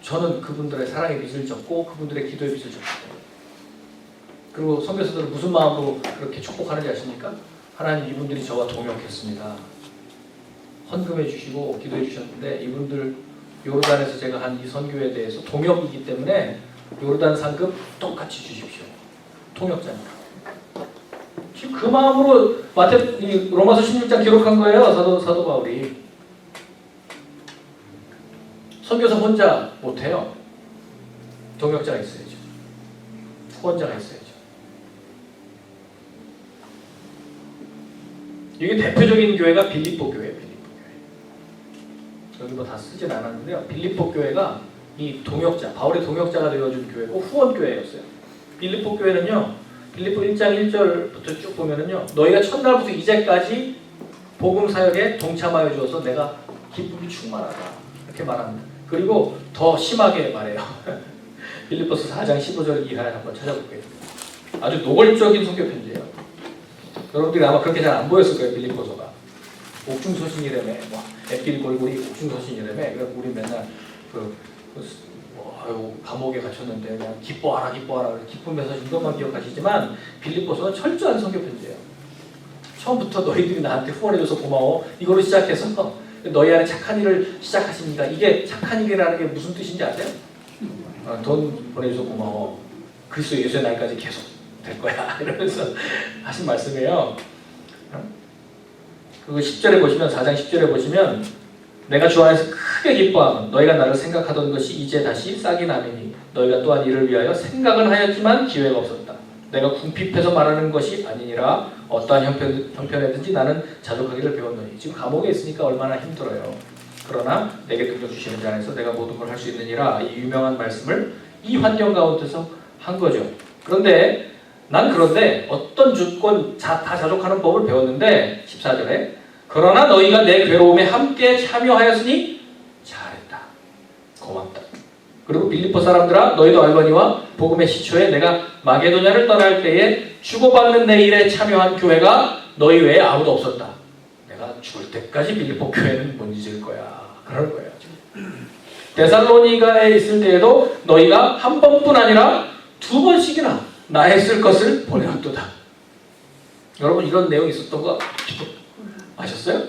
저는 그분들의 사랑의 빚을 졌고 그분들의 기도의 빚을 졌고, 그리고 선교사들은 무슨 마음으로 그렇게 축복하는지 아십니까? 하나님 이분들이 저와 동역했습니다. 헌금해 주시고 기도해 주셨는데 이분들 요르단에서 제가 한 이 선교에 대해서 동역이기 때문에 요르단 상급 똑같이 주십시오. 통역자니까. 지금 그 마음으로 로마서 16장 기록한 거예요. 사도 바울이. 선교사 혼자 못해요. 동역자가 있어야죠. 후원자가 있어야죠. 이게 대표적인 교회가 빌립보 교회예요. 여기 뭐 다 쓰진 않았는데요. 빌립보 교회가 이 동역자, 바울의 동역자가 되어준 교회고 후원 교회였어요. 빌립보 교회는요, 빌립보 1장 1절부터 쭉 보면은요, 너희가 첫날부터 이제까지 복음 사역에 동참하여 주어서 내가 기쁨이 충만하다 이렇게 말합니다. 그리고 더 심하게 말해요. 빌립보서 4장 15절 이하에 한번 찾아볼게요. 아주 노골적인 선교 편지예요. 여러분들이 아마 그렇게 잘 안 보였을 거예요. 빌립보서가 옥중서신이라며, 에필 골고리 옥중서신이라며. 그래서 우리 맨날 아유 감옥에 갇혔는데 그냥 기뻐하라 기뻐하라 기쁨에서 이것만 기억하시지만 빌립보서는 철저한 선교 편지예요. 처음부터 너희들이 나한테 후원해줘서 고마워 이거로 시작해서 너희 안에 착한 일을 시작하십니다. 이게 착한 일이라는 게 무슨 뜻인지 아세요? 돈 보내줘서 고마워. 그리스도 예수의 날까지 계속 될 거야. 이러면서 하신 말씀이에요. 그리고 10절에 보시면 4장 10절에 보시면 내가 주 안에서 크게 기뻐함은 너희가 나를 생각하던 것이 이제 다시 싹이 나매니 너희가 또한 이를 위하여 생각은 하였지만 기회가 없었다. 내가 궁핍해서 말하는 것이 아니니라 어떠한 형편에든지 나는 자족하기를 배웠노니. 지금 감옥에 있으니까 얼마나 힘들어요. 그러나 내게 능력 주시는 자 안에서 내가 모든 걸 할 수 있느니라. 이 유명한 말씀을 이 환경 가운데서 한 거죠. 그런데 어떤 조건 다 자족하는 법을 배웠는데 14절에 그러나 너희가 내 괴로움에 함께 참여하였으니 잘했다. 고맙다. 그리고 빌립보 사람들아 너희도 알거니와 복음의 시초에 내가 마게도냐를 떠날 때에 주고받는 내 일에 참여한 교회가 너희 외에 아무도 없었다. 내가 죽을 때까지 빌립보 교회는 못 잊을 거야. 그럴 거예요. 데살로니가에 있을 때에도 너희가 한 번뿐 아니라 2번씩이나 나의 쓸 것을 보내었도다. 여러분 이런 내용이 있었던 거 아셨어요?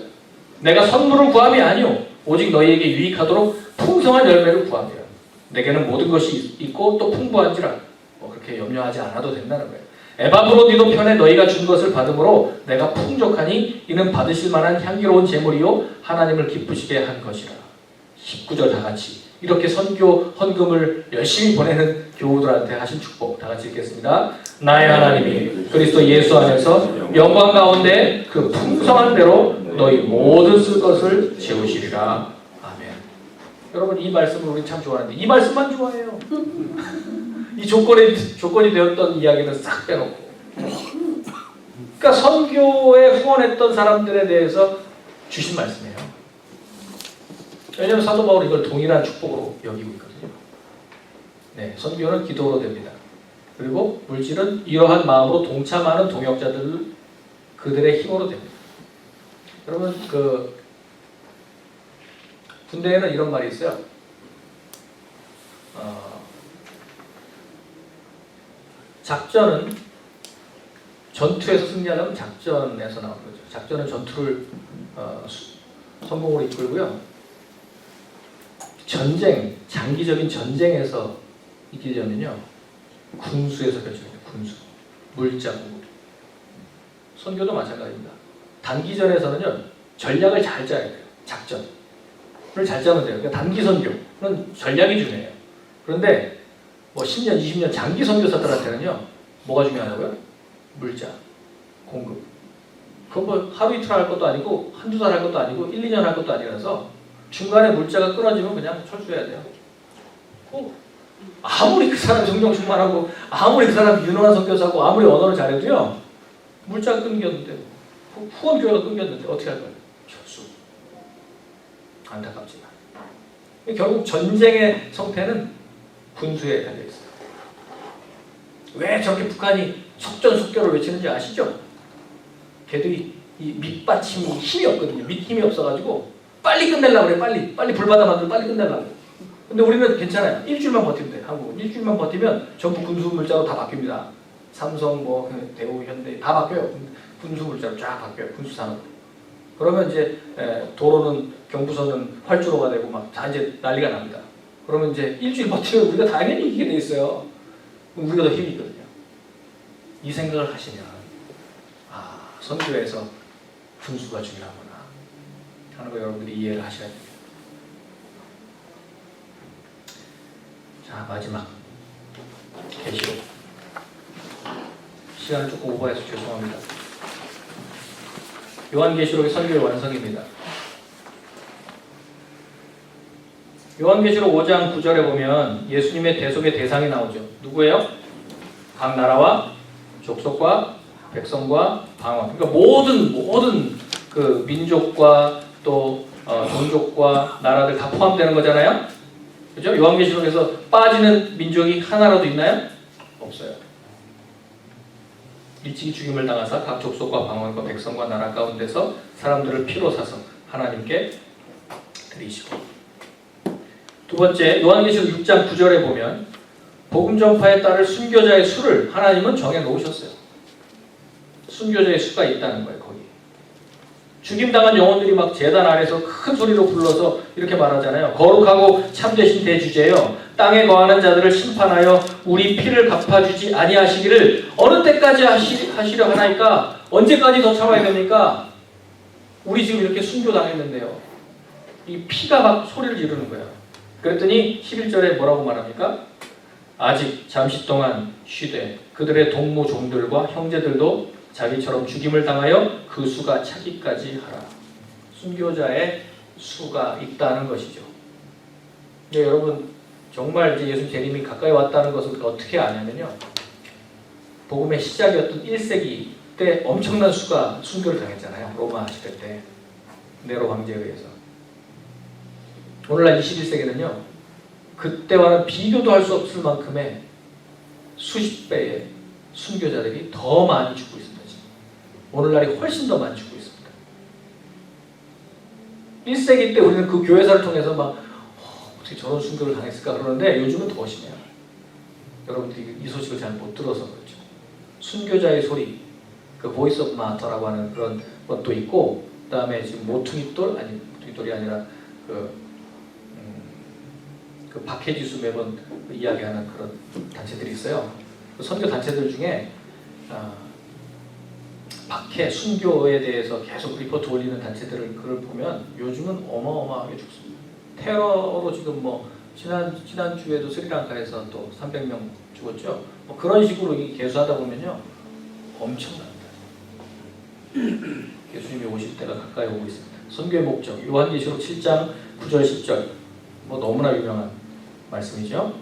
내가 선물을 구함이 아니오 오직 너희에게 유익하도록 풍성한 열매를 구함이라. 내게는 모든 것이 있고 또 풍부한지라. 그렇게 염려하지 않아도 된다는 거예요. 에바브로디도 편에 너희가 준 것을 받음으로 내가 풍족하니 이는 받으실 만한 향기로운 제물이요 하나님을 기쁘시게 한 것이라. 19절 다 같이 이렇게 선교 헌금을 열심히 보내는 교우들한테 하신 축복 다 같이 읽겠습니다. 나의 하나님이 그리스도 예수 안에서 영광 가운데 그 풍성한 대로 너희 모든 쓸 것을 채우시리라. 아멘. 여러분 이 말씀을 우리 참 좋아하는데 이 말씀만 좋아해요. 이 조건이 되었던 이야기는 싹 빼놓고. 그러니까 선교에 후원했던 사람들에 대해서 주신 말씀이에요. 왜냐하면 사도 바울은 이걸 동일한 축복으로 여기고 있거든요. 네, 선교는 기도로 됩니다. 그리고 물질은 이러한 마음으로 동참하는 동역자들 그들의 힘으로 됩니다. 여러분 군대에는 이런 말이 있어요. 작전은 전투에서 승리하려면 작전에서 나오는 거죠. 작전은 전투를 성공으로 이끌고요. 전쟁, 장기적인 전쟁에서 이기려면요. 군수에서 결정해요. 군수. 물자 공급. 선교도 마찬가지입니다. 단기전에서는요. 전략을 잘 짜야 돼요. 작전을 잘 짜면 돼요. 그러니까 단기 선교는 전략이 중요해요. 그런데 10년, 20년 장기 선교사들한테는요. 뭐가 중요하다고요? 물자, 공급. 그건 하루 이틀 할 것도 아니고 한두 달 할 것도 아니고 1, 2년 할 것도 아니라서 중간에 물자가 끊어지면 그냥 철수해야 돼요. 아무리 그 사람 성령 충만하고 아무리 그 사람 유능한 선교사고 아무리 언어를 잘해도요. 물자가 끊겼는데 후원 교회가 끊겼는데 어떻게 할 거예요? 철수. 안타깝지만 결국 전쟁의 성패는 군수에 달려있어요. 왜 저렇게 북한이 속전속결을 외치는지 아시죠? 걔들이 이 밑받침이 힘이 없거든요. 밑힘이 없어가지고 빨리 끝내려고 그래. 빨리 불바다 만들고 빨리 끝내려고. 근데 우리는 괜찮아요. 일주일만 버티면 돼. 한국은 일주일만 버티면 전부 군수 물자로 다 바뀝니다. 삼성, 대우, 현대 다 바뀌어요. 군수 물자로 쫙 바뀌어요. 군수 산업. 그러면 이제 도로는 경부선은 활주로가 되고 막 다 이제 난리가 납니다. 그러면 이제 일주일 버티면 우리가 당연히 이기게 돼 있어요. 우리가 더 힘이 있거든요. 이 생각을 하시면 선교에서 군수가 중요하구나 하는 거 여러분들이 이해를 하셔야 됩니다. 자, 마지막 계시록. 시간을 조금 오버해서 죄송합니다. 요한계시록의 선교의 완성입니다. 요한계시록 5장 9절에 보면 예수님의 대속의 대상이 나오죠. 누구예요? 각 나라와 족속과 백성과 방언. 그러니까 모든 그 민족과 또 종족과 나라들 다 포함되는 거잖아요. 그죠? 요한계시록에서 빠지는 민족이 하나라도 있나요? 없어요. 일찍이 죽임을 당하사 각 족속과 방언과 백성과 나라 가운데서 사람들을 피로 사서 하나님께 드리시고 두 번째, 요한계시록 6장 9절에 보면 복음 전파에 따를 순교자의 수를 하나님은 정해 놓으셨어요. 순교자의 수가 있다는 거예요. 거기 죽임당한 영혼들이 막 제단 아래서 큰 소리로 불러서 이렇게 말하잖아요. 거룩하고 참되신 대주제여, 땅에 거하는 자들을 심판하여 우리 피를 갚아주지 아니하시기를 어느 때까지 하시려 하나이까? 언제까지 더 참아야 됩니까? 우리 지금 이렇게 순교당했는데요. 이 피가 막 소리를 지르는 거예요. 그랬더니 11절에 뭐라고 말합니까? 아직 잠시 동안 쉬되 그들의 동무 종들과 형제들도 자기처럼 죽임을 당하여 그 수가 차기까지 하라. 순교자의 수가 있다는 것이죠. 근데 여러분 정말 이제 예수 재림이 가까이 왔다는 것을 어떻게 아냐면요. 복음의 시작이었던 1세기 때 엄청난 수가 순교를 당했잖아요. 로마 시대 때 네로 황제에 의해서. 오늘날 21세기는요. 그때와는 비교도 할 수 없을 만큼의 수십 배의 순교자들이 더 많이 죽고 있습니다. 오늘날이 훨씬 더 많이 죽고 있습니다. 1세기 때 우리는 그 교회사를 통해서 막 어떻게 저런 순교를 당했을까 그러는데 요즘은 더 심해요. 여러분들이 이 소식을 잘 못 들어서 그렇죠. 순교자의 소리, 그 보이스 오브 마터라고 하는 그런 것도 있고, 그 다음에 지금 모퉁이돌, 아니 모퉁이돌이 아니라 그 박해지수 매번 이야기하는 그런 단체들이 있어요. 그 선교 단체들 중에 박해, 순교에 대해서 계속 리포트 올리는 단체들을 그걸 보면 요즘은 어마어마하게 죽습니다. 테러로 지금 뭐 지난주에도 스리랑카에서 또 300명 죽었죠. 뭐 그런 식으로 개수하다 보면요 엄청납니다. 예수님이 오실 때가 가까이 오고 있습니다. 선교의 목적, 요한계시록 7장 9절 10절 뭐 너무나 유명한 말씀이죠.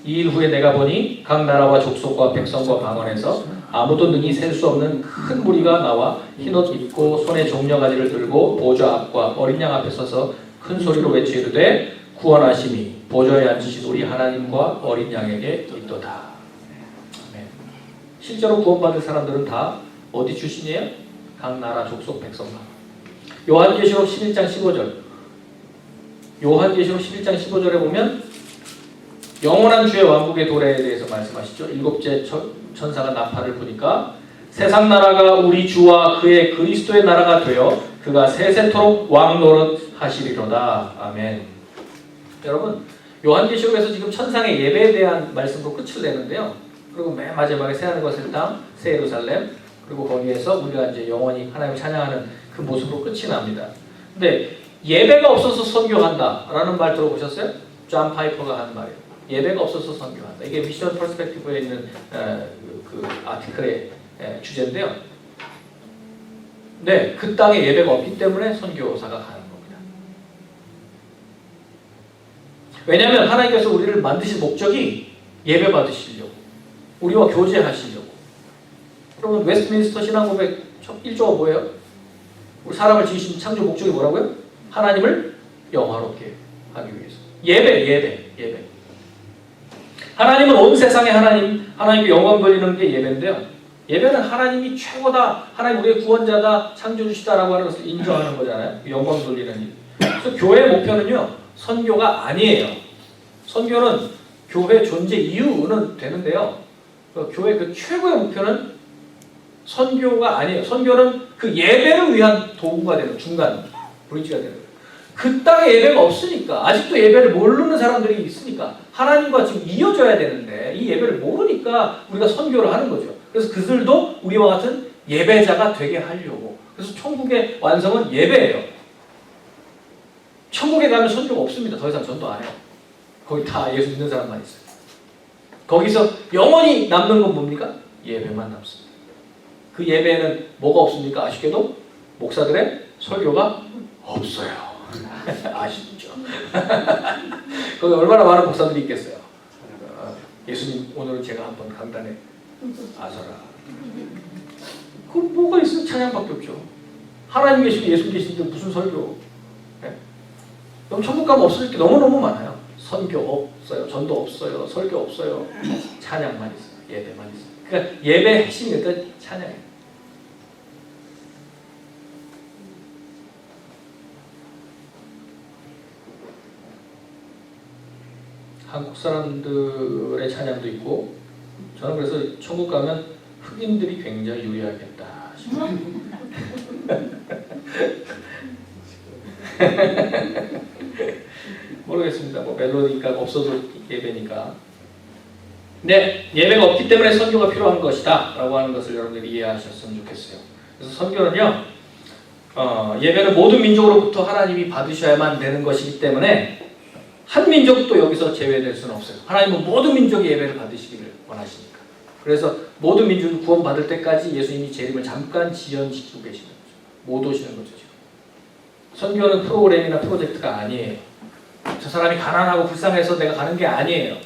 이 일 후에 내가 보니 각 나라와 족속과 백성과 방언에서 아무도 능히 셀 수 없는 큰 무리가 나와 흰옷 입고 손에 종려가지를 들고 보좌 앞과 어린 양 앞에 서서 큰 소리로 외치르되 구원하심이 보좌에 앉으신 우리 하나님과 어린 양에게 있도다. 아멘. 실제로 구원받은 사람들은 다 어디 출신이에요? 각 나라 족속 백성과. 요한계시록 11장 15절. 요한계시록 11장 15절에 보면 영원한 주의 왕국의 도래에 대해서 말씀하시죠. 일곱째 천사가 나팔을 부니까 세상 나라가 우리 주와 그의 그리스도의 나라가 되어 그가 세세토록 왕 노릇 하시리로다. 아멘. 여러분 요한계시록에서 지금 천상의 예배에 대한 말씀으로 끝을 내는데요. 그리고 맨 마지막에 새하늘과 새 땅, 새 예루살렘, 그리고 거기에서 우리가 이제 영원히 하나님을 찬양하는 그 모습으로 끝이 납니다. 근데 예배가 없어서 선교한다라는 말 들어보셨어요? 존 파이퍼가 하는 말이에요. 예배가 없어서 선교한다. 이게 미션 퍼스펙티브에 있는 그 아티클의 주제인데요. 네, 그 땅에 예배가 없기 때문에 선교사가 가는 겁니다. 왜냐하면 하나님께서 우리를 만드신 목적이 예배 받으시려고, 우리와 교제하시려고. 여러분 웨스트민스터 신앙고백 1조가 뭐예요? 우리 사람을 지으신 창조 목적이 뭐라고요? 하나님을 영화롭게 하기 위해서. 예배. 하나님은 온 세상의 하나님께 영광 돌리는 게 예배인데요. 예배는 하나님이 최고다, 하나님 우리의 구원자다, 창조주시다라고 하는 것을 인정하는 거잖아요. 영광 돌리는 일. 그래서 교회의 목표는요, 선교가 아니에요. 선교는 교회 존재 이유는 되는데요. 교회 그 최고의 목표는 선교가 아니에요. 선교는 그 예배를 위한 도구가 되는 중간 브릿지가 되는 거예요. 그 땅에 예배가 없으니까, 아직도 예배를 모르는 사람들이 있으니까 하나님과 지금 이어져야 되는데 이 예배를 모르니까 우리가 선교를 하는 거죠. 그래서 그들도 우리와 같은 예배자가 되게 하려고. 그래서 천국의 완성은 예배예요. 천국에 가면 선교가 없습니다. 더 이상 전도 안 해요. 거기 다 예수 믿는 사람만 있어요. 거기서 영원히 남는 건 뭡니까? 예배만 남습니다. 그 예배에는 뭐가 없습니까? 아쉽게도 목사들의 설교가 없어요. 아쉽죠. 거기 얼마나 많은 목사들이 있겠어요. 예수님 오늘은 제가 한번 강단에 아서라. 그 뭐가 있어요? 찬양밖에 없죠. 하나님 계시고 예수 계시는데 무슨 설교? 네? 그럼 천국 가면 없을 게 너무너무 많아요. 선교 없어요. 전도 없어요. 설교 없어요. 찬양만 있어요. 예배만 있어요. 그러니까 예배의 핵심이 일단 찬양이에요. 한국 사람들의 찬양도 있고 저는 그래서 천국 가면 흑인들이 굉장히 유리하겠다 싶어요. 모르겠습니다. 뭐 멜로디가 없어도 예배니까. 네, 예배가 없기 때문에 선교가 필요한 것이다 라고 하는 것을 여러분들이 이해하셨으면 좋겠어요. 그래서 선교는요, 예배는 모든 민족으로부터 하나님이 받으셔야만 되는 것이기 때문에 한 민족도 여기서 제외될 수는 없어요. 하나님은 모든 민족의 예배를 받으시기를 원하시니까. 그래서 모든 민족이 구원받을 때까지 예수님이 재림을 잠깐 지연시키고 계시는 거죠. 못 오시는 거죠. 지금. 선교는 프로그램이나 프로젝트가 아니에요. 저 사람이 가난하고 불쌍해서 내가 가는 게 아니에요.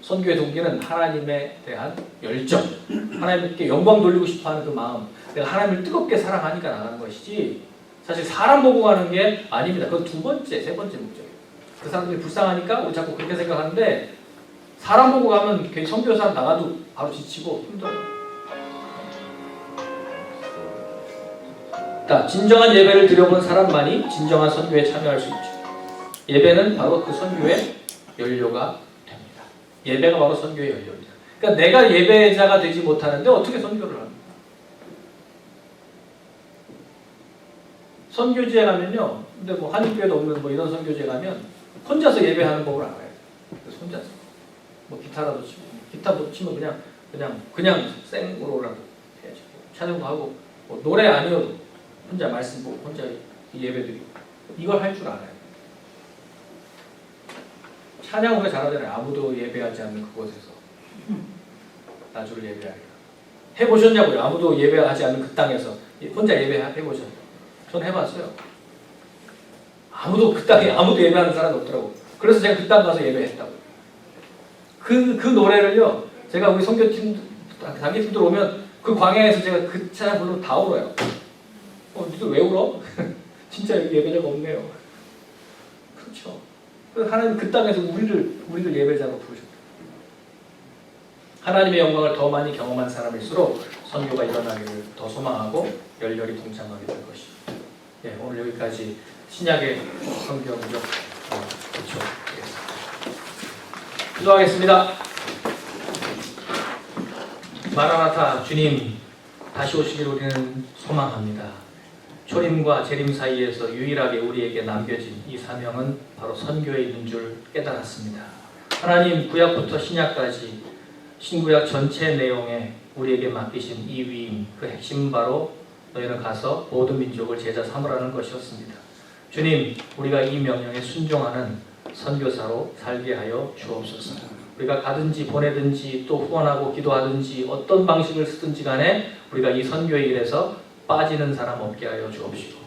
선교의 동기는 하나님에 대한 열정, 하나님께 영광 돌리고 싶어하는 그 마음, 내가 하나님을 뜨겁게 사랑하니까 나가는 것이지 사실 사람 보고 가는 게 아닙니다. 그건 두 번째, 세 번째 목적이에요. 그 사람들이 불쌍하니까 우리 자꾸 그렇게 생각하는데 사람 보고 가면 괜히 선교 사람 나가도 바로 지치고 힘들어요. 진정한 예배를 드려본 사람만이 진정한 선교에 참여할 수 있죠. 예배는 바로 그 선교의 연료가 됩니다. 예배가 바로 선교의 연료입니다. 그러니까 내가 예배자가 되지 못하는데 어떻게 선교를 합니까? 선교지에 가면요, 근데 뭐 한인교회도 없는 뭐 이런 선교지에 가면 혼자서 예배하는 법을 알아요. 그래서 혼자서 뭐 기타라도 치고, 기타 못 치면 그냥 생으로라도 해야지. 찬양도 하고 뭐 노래 아니어도 혼자 말씀 보고 혼자 예배드리고 이걸 할 줄 알아요. 찬양 우리가 잘하잖아요. 아무도 예배하지 않는 그곳에서 나주를 예배하리라. 해보셨냐고요? 아무도 예배하지 않는 그 땅에서 혼자 예배해보셨나요? 전 해봤어요. 그 땅에 아무도 예배하는 사람이 없더라고. 그래서 제가 그 땅 가서 예배했다고. 그 노래를요, 제가 우리 선교팀, 단기팀들 오면 그 광야에서 제가 그 찬양 부르면 다 울어요. 니들 왜 울어? 진짜 여기 예배자가 없네요. 그렇죠. 하나님 그 땅에서 우리를 예배자로 부르셨다. 하나님의 영광을 더 많이 경험한 사람일수록 선교가 일어나기를 더 소망하고 열렬히 동참하게 될 것입니다. 예, 오늘 여기까지 신약의 선교 문적 그렇죠. 기도하겠습니다. 마라나타 주님 다시 오시길 우리는 소망합니다. 초림과 재림 사이에서 유일하게 우리에게 남겨진 이 사명은 바로 선교에 있는 줄 깨달았습니다. 하나님 구약부터 신약까지 신구약 전체 내용에 우리에게 맡기신 이 위임, 그 핵심은 바로 너희는 가서 모든 민족을 제자 삼으라는 것이었습니다. 주님, 우리가 이 명령에 순종하는 선교사로 살게 하여 주옵소서. 우리가 가든지 보내든지 또 후원하고 기도하든지 어떤 방식을 쓰든지 간에 우리가 이 선교의 일에서 빠지는 사람 없게 하여 주옵시고,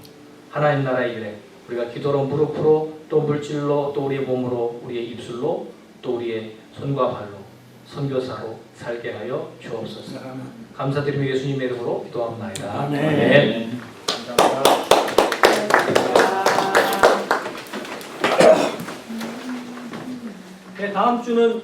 하나님 나라의 일에 우리가 기도로 무릎으로 또 물질로 또 우리의 몸으로 우리의 입술로 또 우리의 손과 발로 선교사로 살게 하여 주옵소서. 감사드리며 예수님의 이름으로 기도합니다. 아멘. 감사합니다. 네, 다음 주는